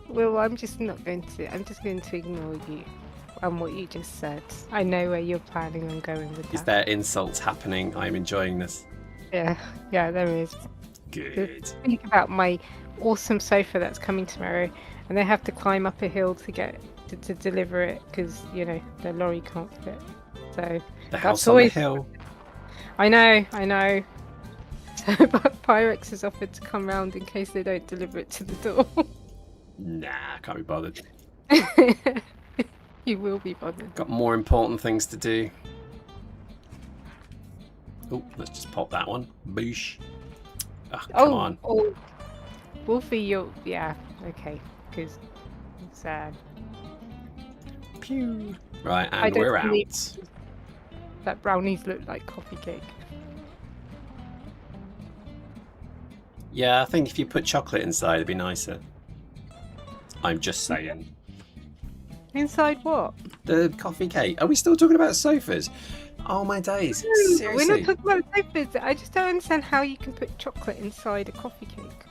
C: Well, I'm just going to ignore you and what you just said. I know where you're planning on going with
A: Is
C: that.
A: there insults happening? I'm enjoying this.
C: Yeah, there is.
A: Good.
C: Think about my awesome sofa that's coming tomorrow, and they have to climb up a hill to get to deliver it because the lorry can't fit. So
A: The house on the
C: always-
A: hill.
C: I know. So, but Pyrex has offered to come round in case they don't deliver it to the door.
A: Nah, can't be bothered.
C: You will be bothered.
A: Got more important things to do. Oh, let's just pop that one. Boosh. Oh, come on.
C: Oh, Wolfie, okay, because it's
A: Pew. Right,
C: I
A: and
C: don't
A: we're
C: believe-
A: out.
C: that brownies look like coffee cake.
A: Yeah, I think if you put chocolate inside, it'd be nicer. I'm just saying.
C: Inside what?
A: The coffee cake. Are we still talking about sofas? Oh my days.
C: We're
A: Seriously.
C: not talking about sofas. I just don't understand how you can put chocolate inside a coffee cake.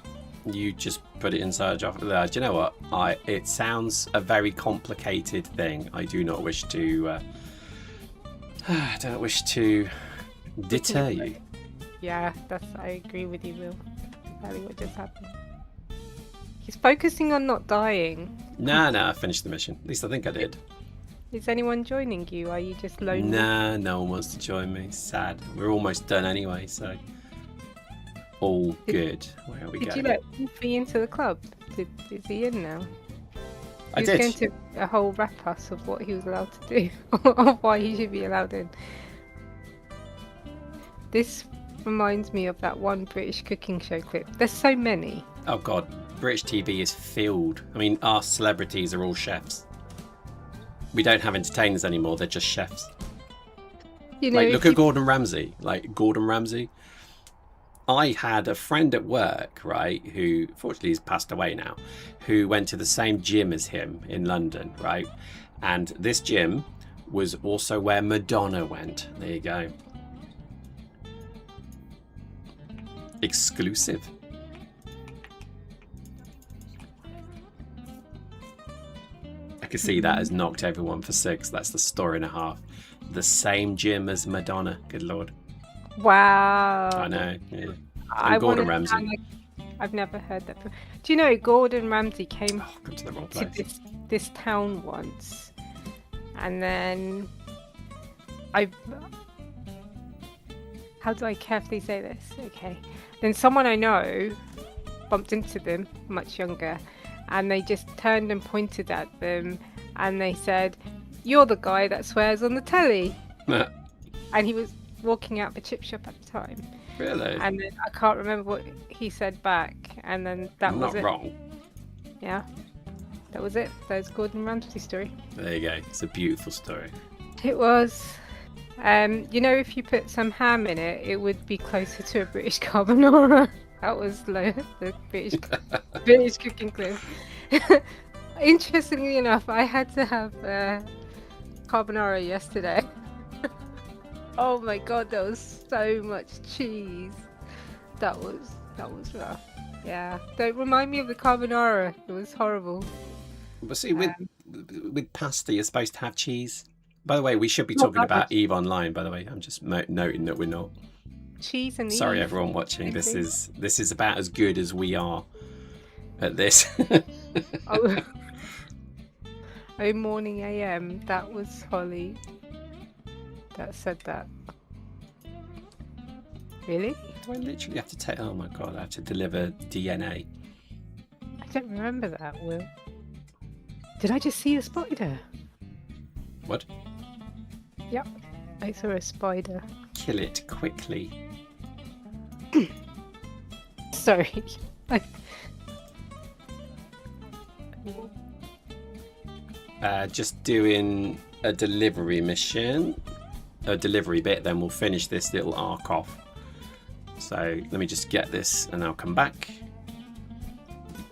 A: You just put it inside a jar. Do you know what? It sounds a very complicated thing. I do not wish to. I don't wish to deter you.
C: Yeah, I agree with you, Will. Exactly what just happened. He's focusing on not dying.
A: Nah, I finished the mission. At least I think I did.
C: Is anyone joining you? Are you just lonely?
A: Nah, no one wants to join me. Sad. We're almost done anyway, so all good. Where are we
C: Did
A: going?
C: you let Wolfie into the club? Is he in now?
A: I
C: He was
A: did.
C: going to a whole wrap us of what he was allowed to do, or why he should be allowed in. This reminds me of that one British cooking show clip. There's so many.
A: Oh god, British TV is filled. I mean, our celebrities are all chefs. We don't have entertainers anymore, they're just chefs.
C: You know,
A: Like,
C: if
A: look at Gordon Ramsay. I had a friend at work, right, who fortunately has passed away now, who went to the same gym as him in London, right? And this gym was also where Madonna went. There you go. Exclusive. can see that has knocked everyone for 6. That's the story and a half. The same gym as Madonna. Good lord.
C: Wow.
A: I know. Yeah.
C: I
A: And Gordon
C: wanna
A: Ramsay.
C: sound like- I've never heard that before. Do you know Gordon Ramsay came
A: Oh, come to the wrong
C: to
A: place.
C: this town once, and then how do I carefully say this? Okay. Then someone I know bumped into them, much younger, and they just turned and pointed at them, and they said, "You're the guy that swears on the telly." And he was walking out the chip shop at the time.
A: Really?
C: And then I can't remember what he said back, and then that was
A: Not
C: it.
A: wrong.
C: Yeah, that was it. That's Gordon Ramsay story.
A: There you go. It's a beautiful story.
C: It was. You know, if you put some ham in it, it would be closer to a British carbonara. That was the British cooking clue. Interestingly enough, I had to have carbonara yesterday. Oh my god, there was so much cheese. That was rough. Yeah, don't remind me of the carbonara. It was horrible.
A: But see, with pasta, you're supposed to have cheese. By the way, we should be
C: Not
A: talking
C: that
A: about
C: much.
A: Eve Online. By the way, I'm just noting that we're not.
C: Cheese and
A: Sorry,
C: Eve.
A: everyone watching.
C: Same
A: This
C: thing.
A: is about as good as we are at this.
C: Oh. Oh, morning AM. That was Holly that said that. Really?
A: Do I literally have to take? Oh my god! I have to deliver DNA.
C: I don't remember that, Will. Did I just see a spider?
A: What?
C: Yep, I saw a spider.
A: Kill it quickly.
C: Sorry.
A: Just doing a delivery mission, a delivery bit. Then we'll finish this little arc off. So let me just get this, and I'll come back.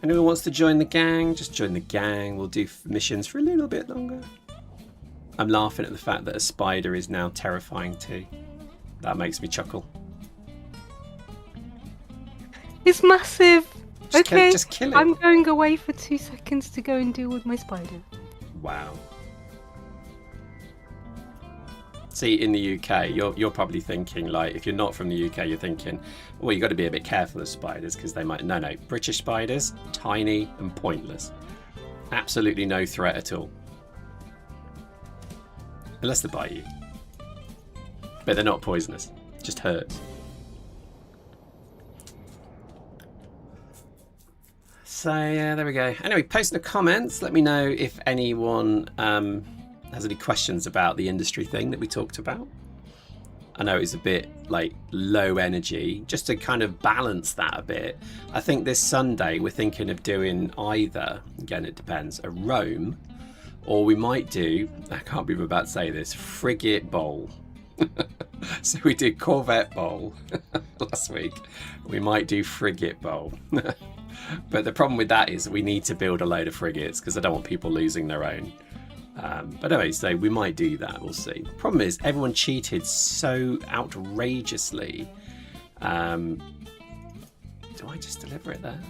A: Anyone wants to join the gang? Just join the gang. We'll do missions for a little bit longer. I'm laughing at the fact that a spider is now terrifying too. That makes me chuckle.
C: It's massive.
A: Just
C: Okay,
A: just kill it.
C: I'm going away for 2 seconds to go and deal with my spider.
A: Wow. See, in the UK, you're probably thinking, like, if you're not from the UK, you're thinking, well, you got to be a bit careful of spiders because they might. No, British spiders, tiny and pointless. Absolutely no threat at all. Unless they bite you. But they're not poisonous. Just hurts. So, yeah, there we go. Anyway, post in the comments. Let me know if anyone has any questions about the industry thing that we talked about. I know it's a bit, like, low energy. Just to kind of balance that a bit, I think this Sunday we're thinking of doing either, again, it depends, a Rome, or we might do, I can't believe I'm about to say this, Frigate Bowl. So we did Corvette Bowl last week. We might do Frigate Bowl. But the problem with that is we need to build a load of frigates because I don't want people losing their own. But anyway, so we might do that. We'll see. Problem is, everyone cheated so outrageously. Do I just deliver it there?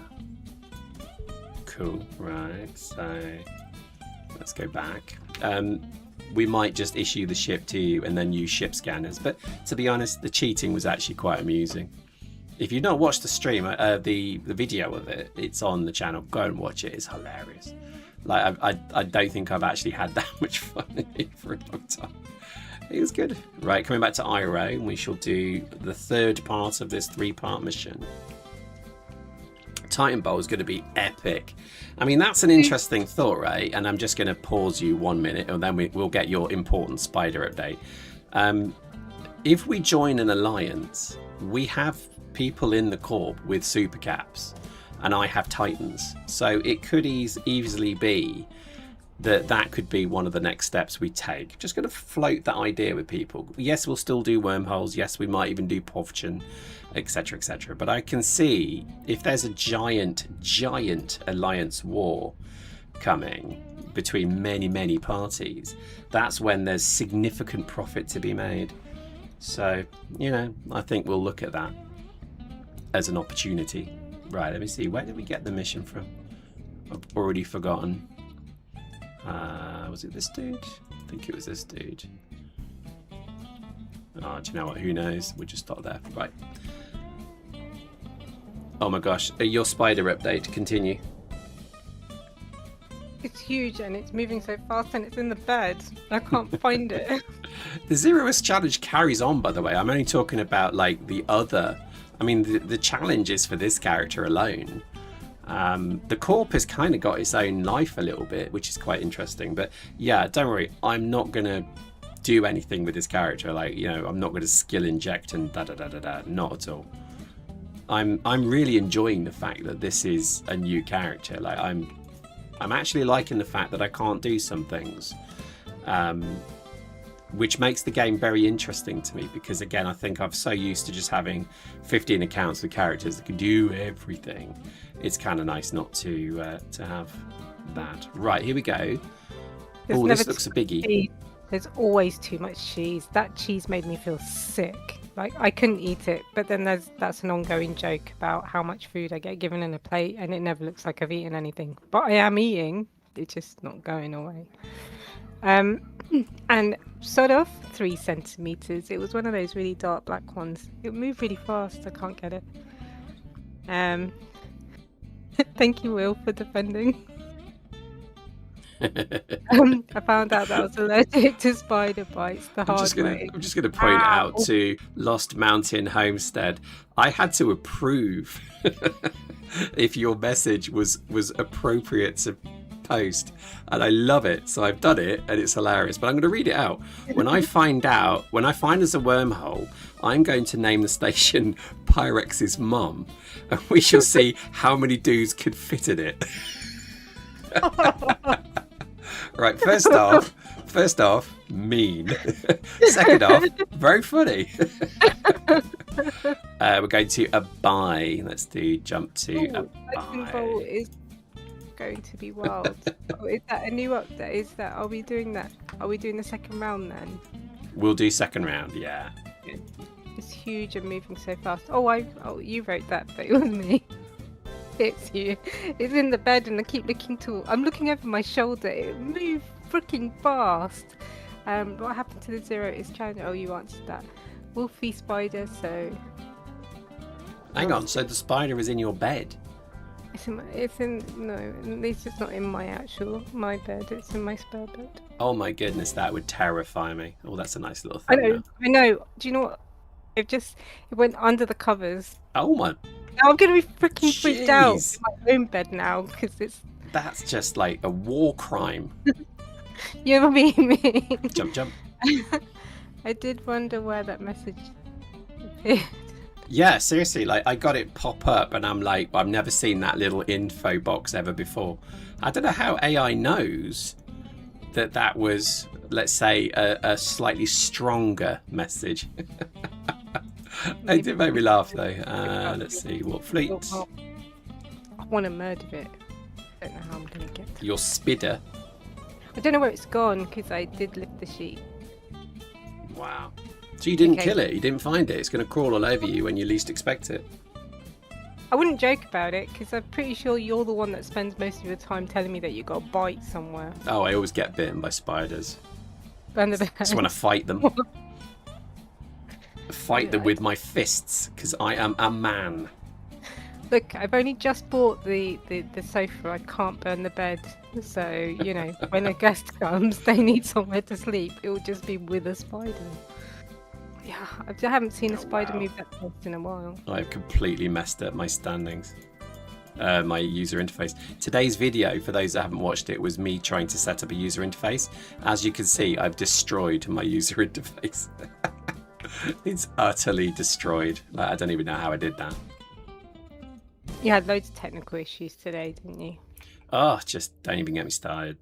A: Cool. Right. So let's go back. We might just issue the ship to you and then use ship scanners. But to be honest, the cheating was actually quite amusing. If you've not watched the stream, the video of it, it's on the channel. Go and watch it. It's hilarious. Like I don't think I've actually had that much fun in it for a long time. It was good. Right, coming back to Iro, and we shall do the third part of this 3-part mission. Titan Bowl is going to be epic. I mean, that's an interesting thought, right? And I'm just going to pause you 1 minute, and then we'll get your important spider update. If we join an alliance, we have people in the corp with super caps, and I have Titans. So it could easily be that could be one of the next steps we take. Just going to float that idea with people. Yes, we'll still do wormholes. Yes, we might even do Povchin, etc., etc. But I can see if there's a giant alliance war coming between many parties, that's when there's significant profit to be made. So, I think we'll look at that as an opportunity. Right, let me see. Where did we get the mission from? I've already forgotten. Was it this dude? I think it was this dude. Oh, do you know what? Who knows? We'll just stop there. Right. Oh my gosh. Your spider update. Continue.
C: It's huge and it's moving so fast and it's in the bed. I can't find it.
A: The Zeroist challenge carries on, by the way. I'm only talking about like the other. I mean, the challenges for this character alone. The corp has kind of got its own life a little bit, which is quite interesting. But yeah, don't worry. I'm not going to do anything with this character. Like, you know, I'm not going to skill inject and da-da-da-da-da. Not at all. I'm really enjoying the fact that this is a new character. Like, I'm actually liking the fact that I can't do some things, which makes the game very interesting to me because, again, I think I'm so used to just having 15 accounts with characters that can do everything. It's kind of nice not to have that. Right, here we go. Oh, this looks a biggie.
C: Cheese. There's always too much cheese. That cheese made me feel sick. Like, I couldn't eat it, but then that's an ongoing joke about how much food I get given in a plate, and it never looks like I've eaten anything. But I am eating. It's just not going away. And sort of 3 centimeters. It was one of those really dark black ones. It moved really fast. I can't get it. Thank you, Will, for defending. I found out that I was allergic to spider bites the hard way.
A: I'm just going to point out to Lost Mountain Homestead, I had to approve if your message was appropriate to post, and I love it, so I've done it, and it's hilarious. But I'm going to read it out. When I find there's a wormhole, I'm going to name the station Pyrex's Mum, and we shall see how many dudes could fit in it. Right, first off, mean. Second off, very funny. We're going to a buy. Let's jump to a buy.
C: Is going to be wild. Is that a new update? Are we doing that? Are we doing the second round then?
A: We'll do second round, yeah.
C: It's huge and moving so fast. Oh, you wrote that, but it was me. It's you. It's in the bed and I keep looking I'm looking over my shoulder. It moved freaking fast. What happened to the Zeroist challenge? Oh, you answered that. Wolfie spider, so...
A: Hang on, so the spider is in your bed?
C: No, at least it's not in my bed. It's in my spare bed.
A: Oh my goodness, that would terrify me. Oh, that's a nice little thing.
C: I know. Do you know what? It went under the covers.
A: Oh my...
C: Now I'm gonna be freaking freaked out in my own bed now because
A: that's just like a war crime.
C: You ever mean me?
A: Jump.
C: I did wonder where that message appeared.
A: Yeah, seriously, like I got it pop up and I'm like, I've never seen that little info box ever before. I don't know how AI knows that was, let's say, a slightly stronger message. It did make me laugh though. Let's see, what fleet?
C: I want to murder it. I don't know how I'm going to get to
A: your spidder.
C: I don't know where it's gone because I did lift the sheet.
A: Wow. So you didn't kill it? You didn't find it? It's going to crawl all over you when you least expect it.
C: I wouldn't joke about it because I'm pretty sure you're the one that spends most of your time telling me that you got a bite somewhere.
A: Oh, I always get bitten by spiders.
C: Under the
A: just want to fight them. Fight them with my fists because I am a man.
C: Look, I've only just bought the sofa. I can't burn the bed. So, you know, when a guest comes, they need somewhere to sleep. It will just be with a spider. Yeah, I haven't seen a spider move that fast in a while.
A: I've completely messed up my standings. My user interface. Today's video, for those that haven't watched it, was me trying to set up a user interface. As you can see, I've destroyed my user interface. It's utterly destroyed. Like, I don't even know how I did that.
C: You had loads of technical issues today, didn't you?
A: Oh, just don't even get me started.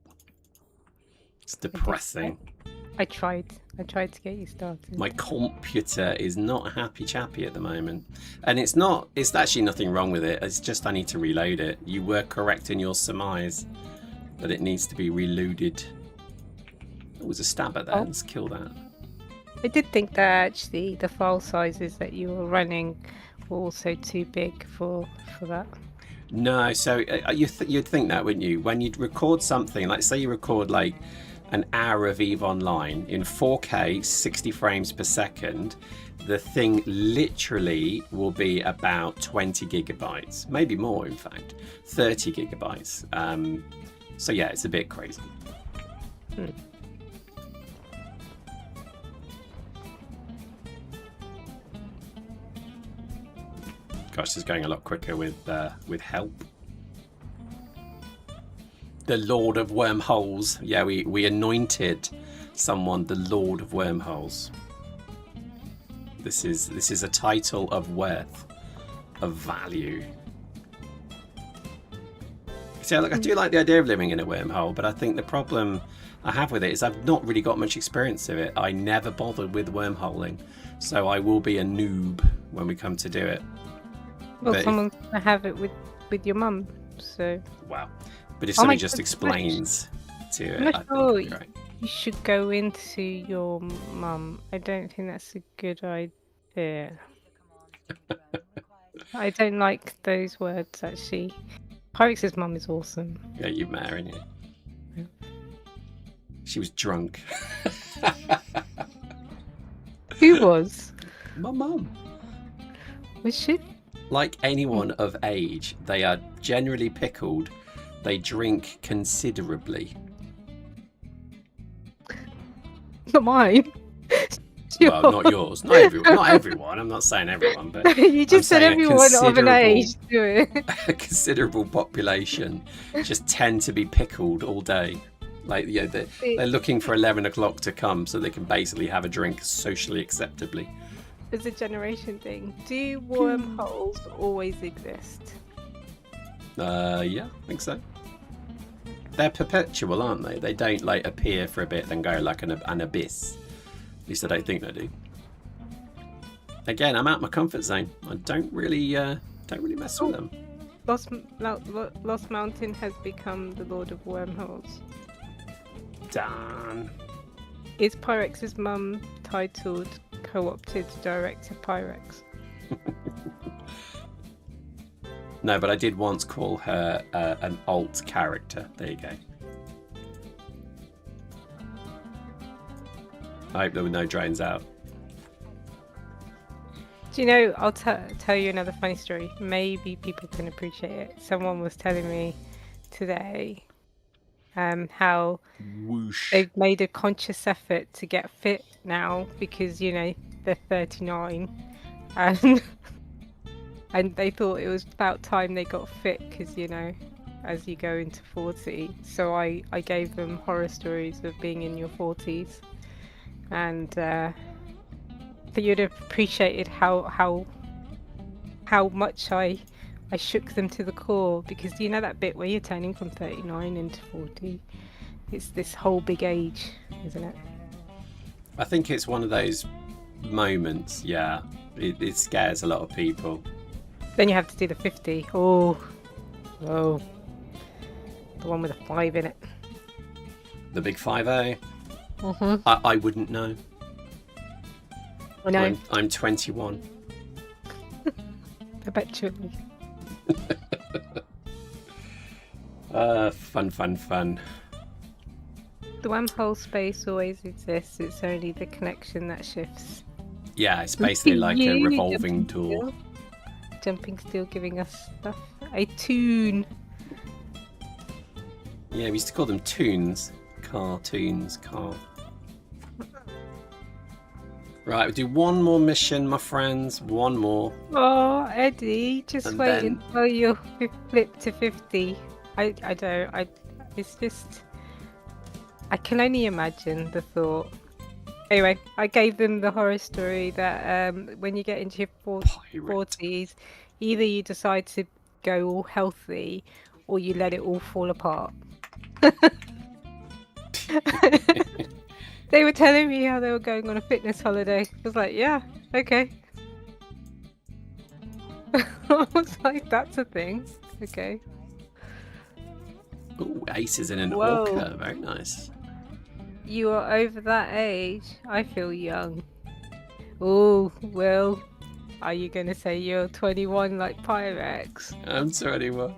A: It's depressing.
C: I tried to get you started.
A: My computer is not happy chappy at the moment. And it's actually nothing wrong with it. It's just I need to reload it. You were correct in your surmise that it needs to be reloaded. There was a stabber there. Let's kill that.
C: I did think that actually the file sizes that you were running were also too big for that.
A: No, so you'd think that, wouldn't you? When you'd record something, like say you record like an hour of EVE Online in 4K, 60 frames per second, the thing literally will be about 20 gigabytes, maybe more, in fact, 30 gigabytes. So yeah, it's a bit crazy. Gosh, this is going a lot quicker with help. The Lord of Wormholes. Yeah, we anointed someone the Lord of Wormholes. This is a title of worth, of value. See, look, I do like the idea of living in a wormhole, but I think the problem I have with it is I've not really got much experience of it. I never bothered with wormholing, so I will be a noob when we come to do it.
C: Well,
A: But
C: someone's gonna have it with your mum, so
A: Wow. But if
C: Oh my
A: somebody just
C: goodness.
A: explains to it,
C: I'm not
A: I think
C: sure.
A: it'd be right.
C: you should go into your mum. I don't think that's a good idea. I don't like those words actually. Pyrex's mum is awesome.
A: Yeah, you met her, innit? She was drunk.
C: Who was?
A: My mum.
C: Was she?
A: Like anyone of age, they are generally pickled. They drink considerably.
C: Not mine.
A: Well, not yours. Not everyone. Not everyone. I'm not saying everyone, but
C: You just said
A: saying a
C: everyone of an
A: considerable-
C: age do it.
A: a considerable population just tend to be pickled all day. Like, yeah, they're looking for 11 o'clock to come so they can basically have a drink socially acceptably.
C: It's a generation thing. Do wormholes always exist?
A: Yeah, I think so. They're perpetual, aren't they? They don't like appear for a bit then go like an abyss. At least I don't think they do. Again, I'm out my comfort zone. I don't really mess with them.
C: Lost Mountain has become the Lord of Wormholes.
A: Darn.
C: Is Pyrex's mum titled Co-opted Director Pyrex?
A: No, but I did once call her an alt character. There you go. I hope there were no drones out.
C: Do you know, I'll tell you another funny story. Maybe people can appreciate it. Someone was telling me today how
A: Whoosh.
C: they've made a conscious effort to get fit now because, you know, they're 39 and and they thought it was about time they got fit because, you know, as you go into 40. So I gave them horror stories of being in your 40s, and you'd have appreciated how much I shook them to the core, because you know that bit where you're turning from 39 into 40, it's this whole big age, isn't it?
A: I think it's one of those moments, yeah. It scares a lot of people.
C: Then you have to do the 50. Oh, the one with a 5 in it.
A: The big 5-0.
C: Mm-hmm.
A: I wouldn't know.
C: I know.
A: I'm 21.
C: Perpetually.
A: Fun.
C: The wormhole space always exists. It's only the connection that shifts.
A: Yeah, it's basically like a
C: You,
A: revolving
C: jumping
A: door.
C: steel. Jumping Steel giving us stuff. A tune.
A: Yeah, we used to call them toons. Cartoons, Carl. Right, we'll do one more mission, my friends. One more.
C: Oh, Eddie, just
A: And
C: wait
A: then-
C: until you flip to 50. I don't. It's just. I can only imagine the thought. Anyway, I gave them the horror story that when you get into your
A: Pirate.
C: 40s, either you decide to go all healthy or you let it all fall apart. They were telling me how they were going on a fitness holiday. I was like, yeah, okay. I was like, that's a thing. Okay.
A: Ooh, aces in an
C: Whoa.
A: orca. Very nice.
C: You are over that age. I feel young. Oh, well, are you going to say you're 21 like Pyrex?
A: I'm 21.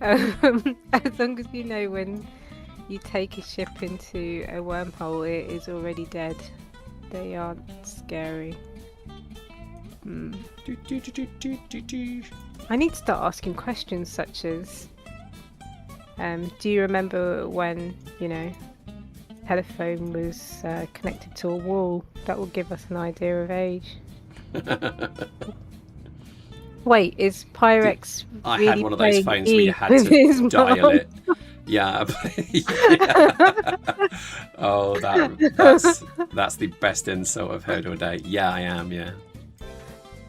C: As long as you know when you take a ship into a wormhole, it is already dead. They aren't scary. I need to start asking questions such as, do you remember when, telephone was connected to a wall? That will give us an idea of age. Wait, is Pyrex
A: I
C: really
A: had one of those
C: playing
A: phones where you
C: Eve
A: had
C: with his
A: to
C: mum?
A: dial it. Yeah. Yeah. Oh, that's the best insult I've heard all day. Yeah, I am. Yeah.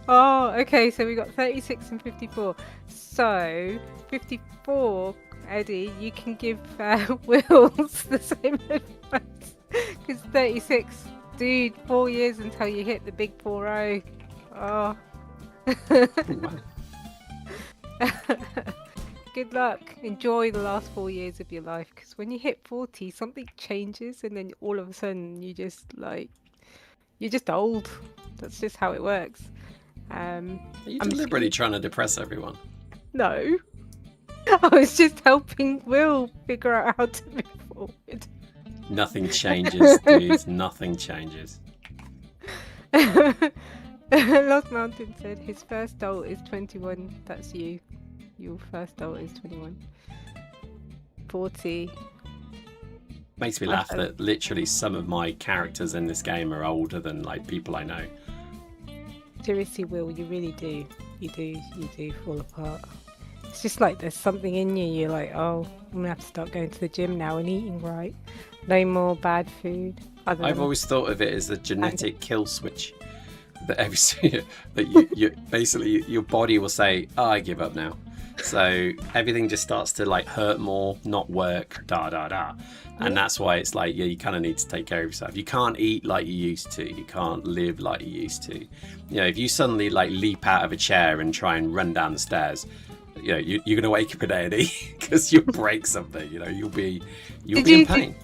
C: Oh, okay, so we got 36 and 54. So, 54, Eddie, you can give Wills the same advice. Because 36, dude, 4 years until you hit the big 4-0. Oh.
A: Wow.
C: Good luck. Enjoy the last 4 years of your life. Because when you hit 40, something changes and then all of a sudden you're just old. That's just how it works.
A: Are you deliberately trying to depress everyone?
C: No. I was just helping Will figure out how to move forward.
A: Nothing changes, dude. Nothing changes.
C: Lost Mountain said his first doll is 21. That's you. Your first doll is 21. 40.
A: Makes me laugh that literally some of my characters in this game are older than like people I know.
C: Seriously, Will, you really do. You do fall apart. It's just like there's something in you. You're like, oh, I'm gonna have to start going to the gym now and eating right. No more bad food.
A: I've always thought of it as a genetic kill switch. That you basically your body will say, oh, I give up now. So everything just starts to like hurt more, not work, and that's why it's like, yeah, you kind of need to take care of yourself. You can't eat like you used to. You can't live like you used to. If you suddenly like leap out of a chair and try and run down the stairs, you're gonna wake up in A&E because you'll break something. You'll be in pain.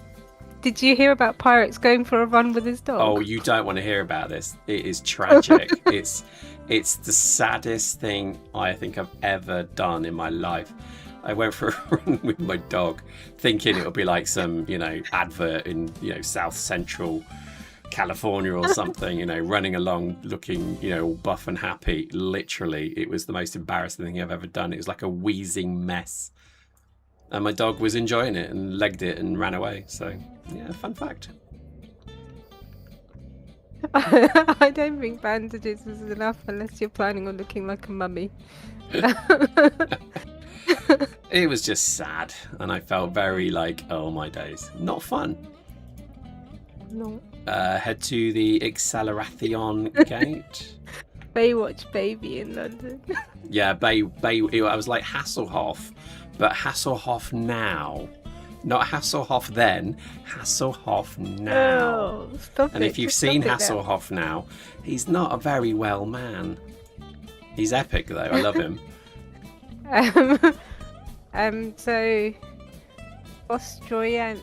C: Did you hear about Pyrex going for a run with his dog?
A: Oh, you don't want to hear about this. It is tragic. It's the saddest thing I think I've ever done in my life. I went for a run with my dog, thinking it would be like some, advert in, South Central California or something, running along looking, all buff and happy. Literally, it was the most embarrassing thing I've ever done. It was like a wheezing mess. And my dog was enjoying it and legged it and ran away. So, yeah, fun fact.
C: I don't think bandages is enough unless you're planning on looking like a mummy.
A: It was just sad. And I felt very like, oh my days. Not fun.
C: No.
A: Head to the Acceleration Gate.
C: Baywatch baby in London.
A: Yeah, I was like Hasselhoff. But Hasselhoff now. Not Hasselhoff then, Hasselhoff now.
C: Oh, stop
A: and
C: it.
A: if you've
C: Just
A: seen
C: stop it
A: Hasselhoff now, he's not a very well man. He's epic though, I love him.
C: So Austrian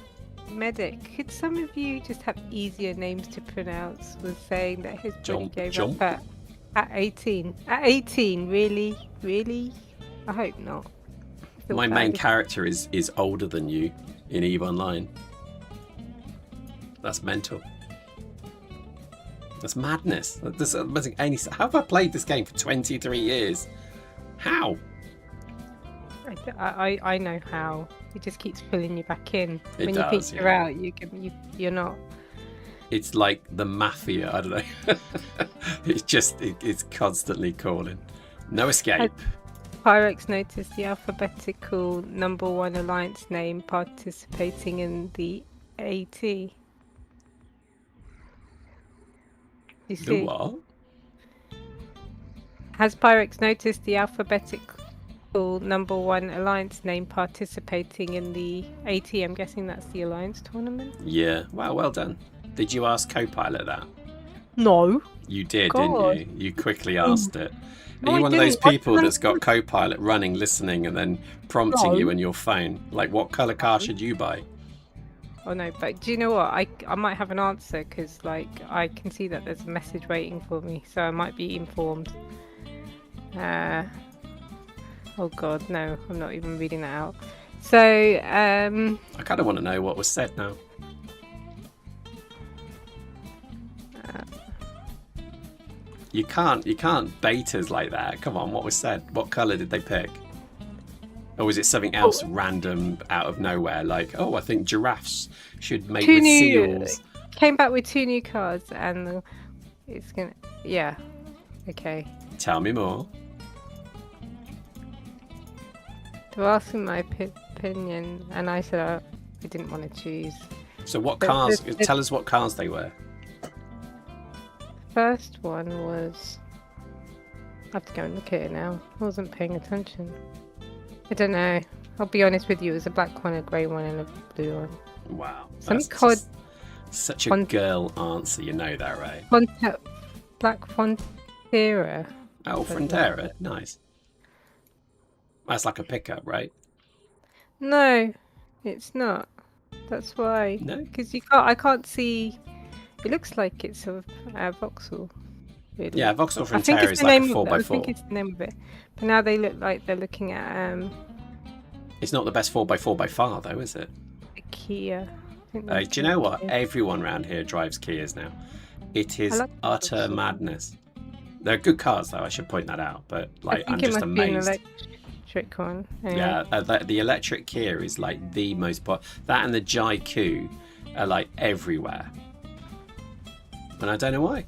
C: Medic, could some of you just have easier names to pronounce? Was saying that his body gave up at 18. At 18, really? Really? I hope not.
A: My main character is older than you in EVE Online. That's mental. That's madness. How have I played this game for 23 years? How?
C: I know how. It just keeps pulling you back in.
A: When
C: you think you're out, you're not.
A: It's like the mafia. I don't know. It's constantly calling. No escape.
C: Pyrex noticed the alphabetical number 1 alliance name participating in the AT. You see?
A: The what?
C: Has Pyrex noticed the alphabetical number 1 alliance name participating in the AT? I'm guessing that's the alliance tournament.
A: Yeah. Wow. Well done. Did you ask Copilot that?
C: No.
A: You did,
C: God.
A: didn't you? You quickly asked it.
C: No,
A: Are you
C: I
A: one of those
C: didn't.
A: people that's got Copilot running, listening, and then prompting you on your phone? Like, what colour car should you buy?
C: Oh no, but do you know what? I might have an answer because like I can see that there's a message waiting for me, so I might be informed. Oh god, no, I'm not even reading that out. So,
A: I kind of want to know what was said now. You can't bait us like that. Come on, what was said? What colour did they pick? Or was it something else random out of nowhere? Like, oh, I think giraffes should mate with seals.
C: Came back with 2 new cards, and it's gonna. Yeah. Okay.
A: Tell me more.
C: They were asking my opinion, and I said I didn't want to choose.
A: So what cars? Tell us what cars they were.
C: First one was. I have to go and look at it now. I wasn't paying attention. I don't know. I'll be honest with you. It was a black one, a grey one, and a blue one.
A: Wow.
C: Something called.
A: Such a girl answer, you know that, right?
C: Black Frontera.
A: Oh, Frontera. Nice. That's like a pickup, right?
C: No, it's not. That's why.
A: No?
C: Because I can't see. It looks like it's a Vauxhall. Really.
A: Yeah, Vauxhall Frontera is like a 4x4.
C: I think it's the name of it. But now they look like they're looking at
A: It's not the best 4x4 by far, though, is it?
C: a Kia.
A: Do you know what? Everyone around here drives Kias now. It is utter madness. They're good cars, though. I should point that out. But like, I'm just amazed.
C: An electric one. Anyway.
A: Yeah, the electric Kia is like the most. That and the Jaiku are like everywhere, and I don't know why.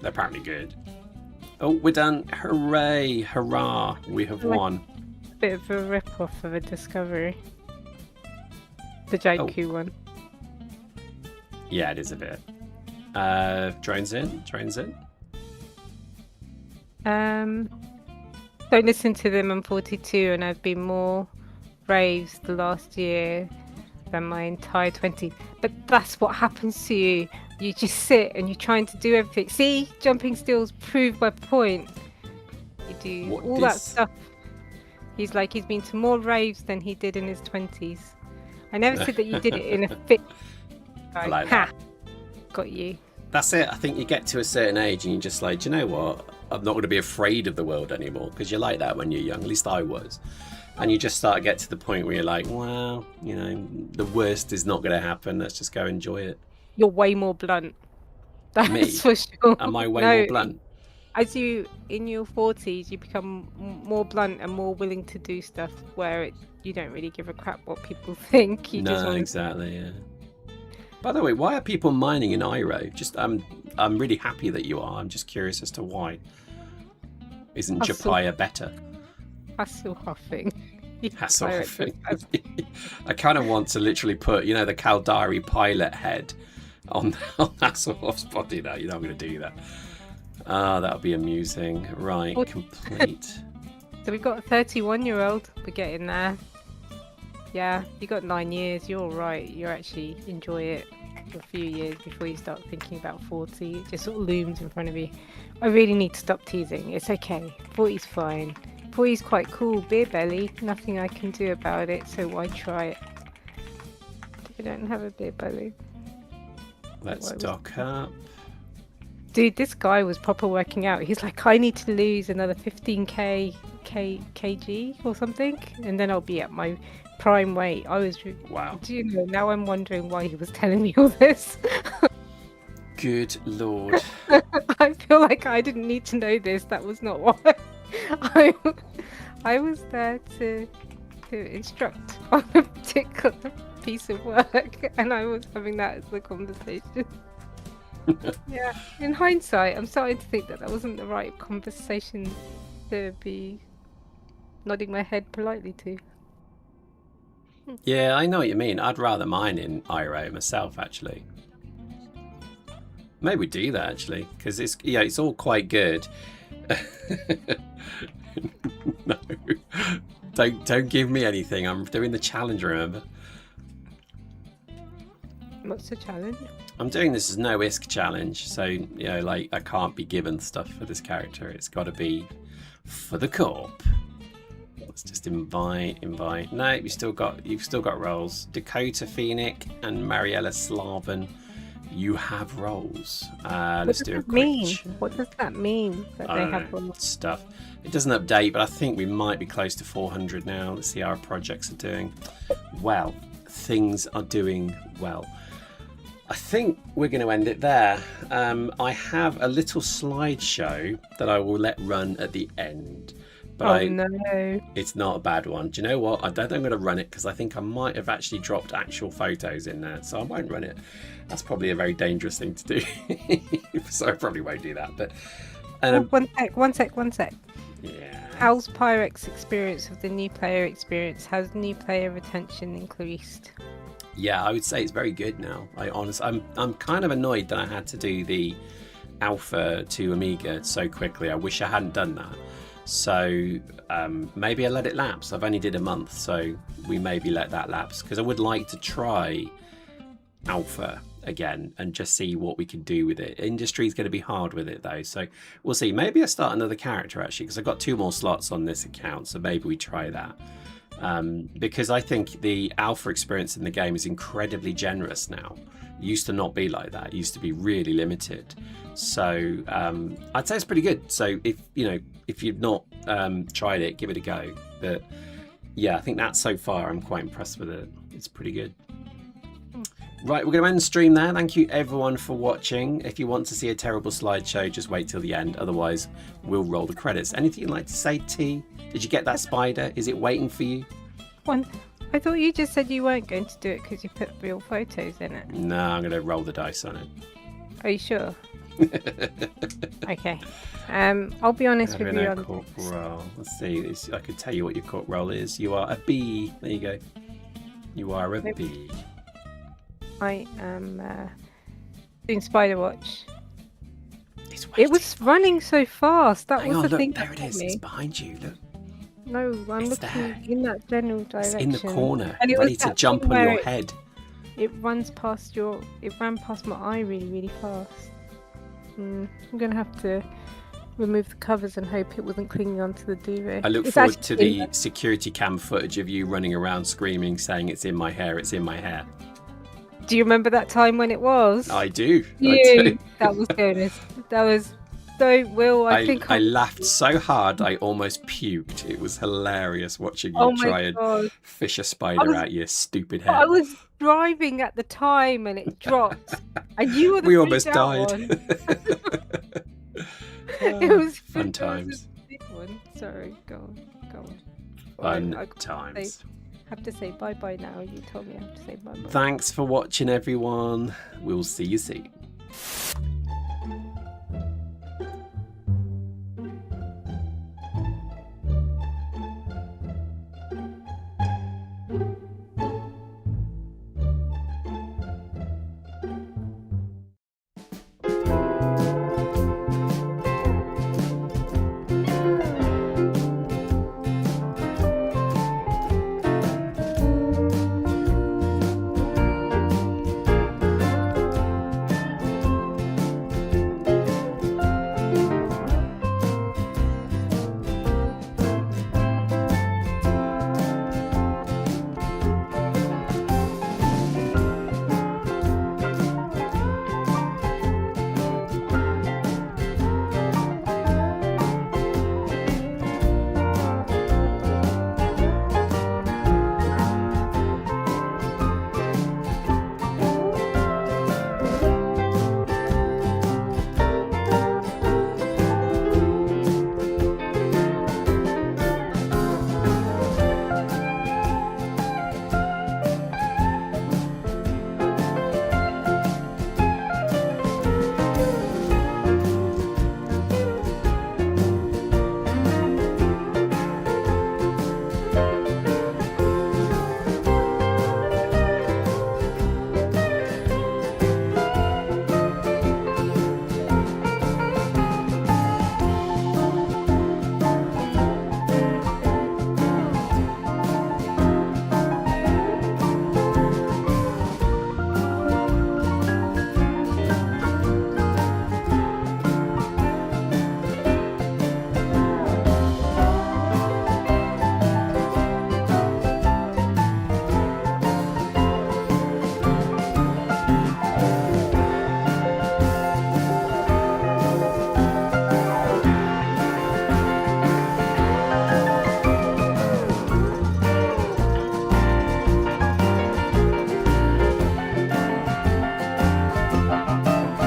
A: They're apparently good. Oh, we're done! Hooray! Hurrah! We have won.
C: A bit of a rip-off of a Discovery. The Jaiku one.
A: Yeah, it is a bit. Drones in.
C: Don't listen to them. I'm 42 and I've been more raves the last year than my entire 20s. But that's what happens to you. You just sit and you're trying to do everything. See, jumping stills prove my point. You do that stuff. He's been to more raves than he did in his 20s. I never said that you did it in a fit.
A: I like that.
C: Got you.
A: That's it. I think you get to a certain age and you're just like, do you know what? I'm not going to be afraid of the world anymore, because you're like that when you're young. At least I was. And you just start to get to the point where you're like, well, you know, the worst is not going to happen. Let's just go enjoy it.
C: You're way more blunt. That's
A: Me?
C: for sure.
A: Am I way more blunt?
C: As you, in your 40s, you become more blunt and more willing to do stuff where you don't really give a crap what people think. You just want
A: exactly, yeah. By the way, why are people mining in Iro? I'm really happy that you are. I'm just curious as to why. Isn't Japaya better?
C: Hasselhoffing.
A: Hasselhoffing. I kind of want to literally put, you know, the Caldari pilot head on Hasselhoff's body now. You know, I'm going to do that. That would be amusing. Right, complete.
C: So we've got a 31-year-old. We're getting there. Yeah, you got 9 years. You're all right. You actually enjoy it for a few years before you start thinking about 40. It just sort of looms in front of you. I really need to stop teasing. It's okay. 40's fine. 40's quite cool. Beer belly. Nothing I can do about it, so why try it? I don't have a beer belly.
A: Let's dock up.
C: Dude, this guy was proper working out. He's like, I need to lose another 15k kg or something, and then I'll be at my prime weight. I was
A: wow.
C: Do you know? Now I'm wondering why he was telling me all this.
A: Good lord.
C: I feel like I didn't need to know this. That was not why. I was there to instruct on a particular piece of work, and I was having that as the conversation. Yeah, in hindsight, I'm starting to think that wasn't the right conversation to be nodding my head politely to.
A: Yeah, I know what you mean. I'd rather mine in Iro myself, actually. Maybe we do that, actually, because it's all quite good. No, don't give me anything. I'm doing the challenge, remember?
C: What's the challenge?
A: I'm doing this as no ISK challenge, so you know, like I can't be given stuff for this character. It's got to be for the corp. Let's just invite. No, you've still got roles. Dakota Phoenix and Mariella Slaven you have roles.
C: What
A: Let's
C: does
A: do a
C: that
A: quick
C: mean? What does that mean that
A: I
C: they
A: don't
C: have
A: know,
C: roles?
A: stuff. It doesn't update, but I think we might be close to 400 now. Let's see how our projects are doing. Well, things are doing well. I think we're going to end it there. I have a little slideshow that I will let run at the end. But
C: No.
A: it's not a bad one. Do you know what? I don't think I'm going to run it because I think I might have actually dropped actual photos in there. So I won't run it. That's probably a very dangerous thing to do. So I probably won't do that. But
C: One sec.
A: yeah.
C: How's Pyrex experience of the new player experience? Has new player retention increased?
A: Yeah, I would say it's very good now. I'm kind of annoyed that I had to do the alpha to Amiga so quickly. I wish I hadn't done that. So maybe I let it lapse. I've only did a month, so we maybe let that lapse because I would like to try alpha again and just see what we can do with it. Industry is going to be hard with it though, so we'll see. Maybe I start another character actually because I've got 2 more slots on this account, so maybe we try that. Because I think the alpha experience in the game is incredibly generous now. It used to not be like that. It used to be really limited. So I'd say it's pretty good. So if you've not tried it, give it a go. But yeah, I think that so far I'm quite impressed with it. It's pretty good. Right, we're going to end the stream there. Thank you everyone for watching. If you want to see a terrible slideshow, just wait till the end. Otherwise, we'll roll the credits. Anything you'd like to say, T? Did you get that spider? Is it waiting for you?
C: I thought you just said you weren't going to do it because you put real photos in it.
A: No, I'm going to roll the dice on it.
C: Are you sure? Okay. I'll be honest with you.
A: Corp roll. Let's see. I could tell you what your corp roll is. You are a B. There you go. You are a B.
C: I am doing Spider Watch.
A: It
C: was running so fast. That
A: Hang
C: was
A: on,
C: the
A: look,
C: thing.
A: there it is. It's behind you. Look.
C: No, I'm
A: It's
C: looking
A: there.
C: in that general direction.
A: It's in the corner,
C: And it
A: ready
C: was
A: to
C: that
A: jump
C: thing
A: on
C: where
A: your head.
C: It runs past your. It ran past my eye really, really fast. I'm gonna have to remove the covers and hope it wasn't clinging onto the duvet.
A: I look forward to the security cam footage of you running around screaming, saying "It's in my hair! It's in my hair!"
C: Do you remember that time when it was?
A: I do.
C: That was good. That was. Don't Will. I
A: laughed so hard I almost puked. It was hilarious watching you try and fish a spider out your stupid head.
C: I was driving at the time and it dropped. And you were the
A: we almost died.
C: It was
A: fun times.
C: Sorry, go on.
A: Fun times.
C: I have to say bye now. You told me I have to say bye.
A: Thanks for watching, everyone. We'll see you soon.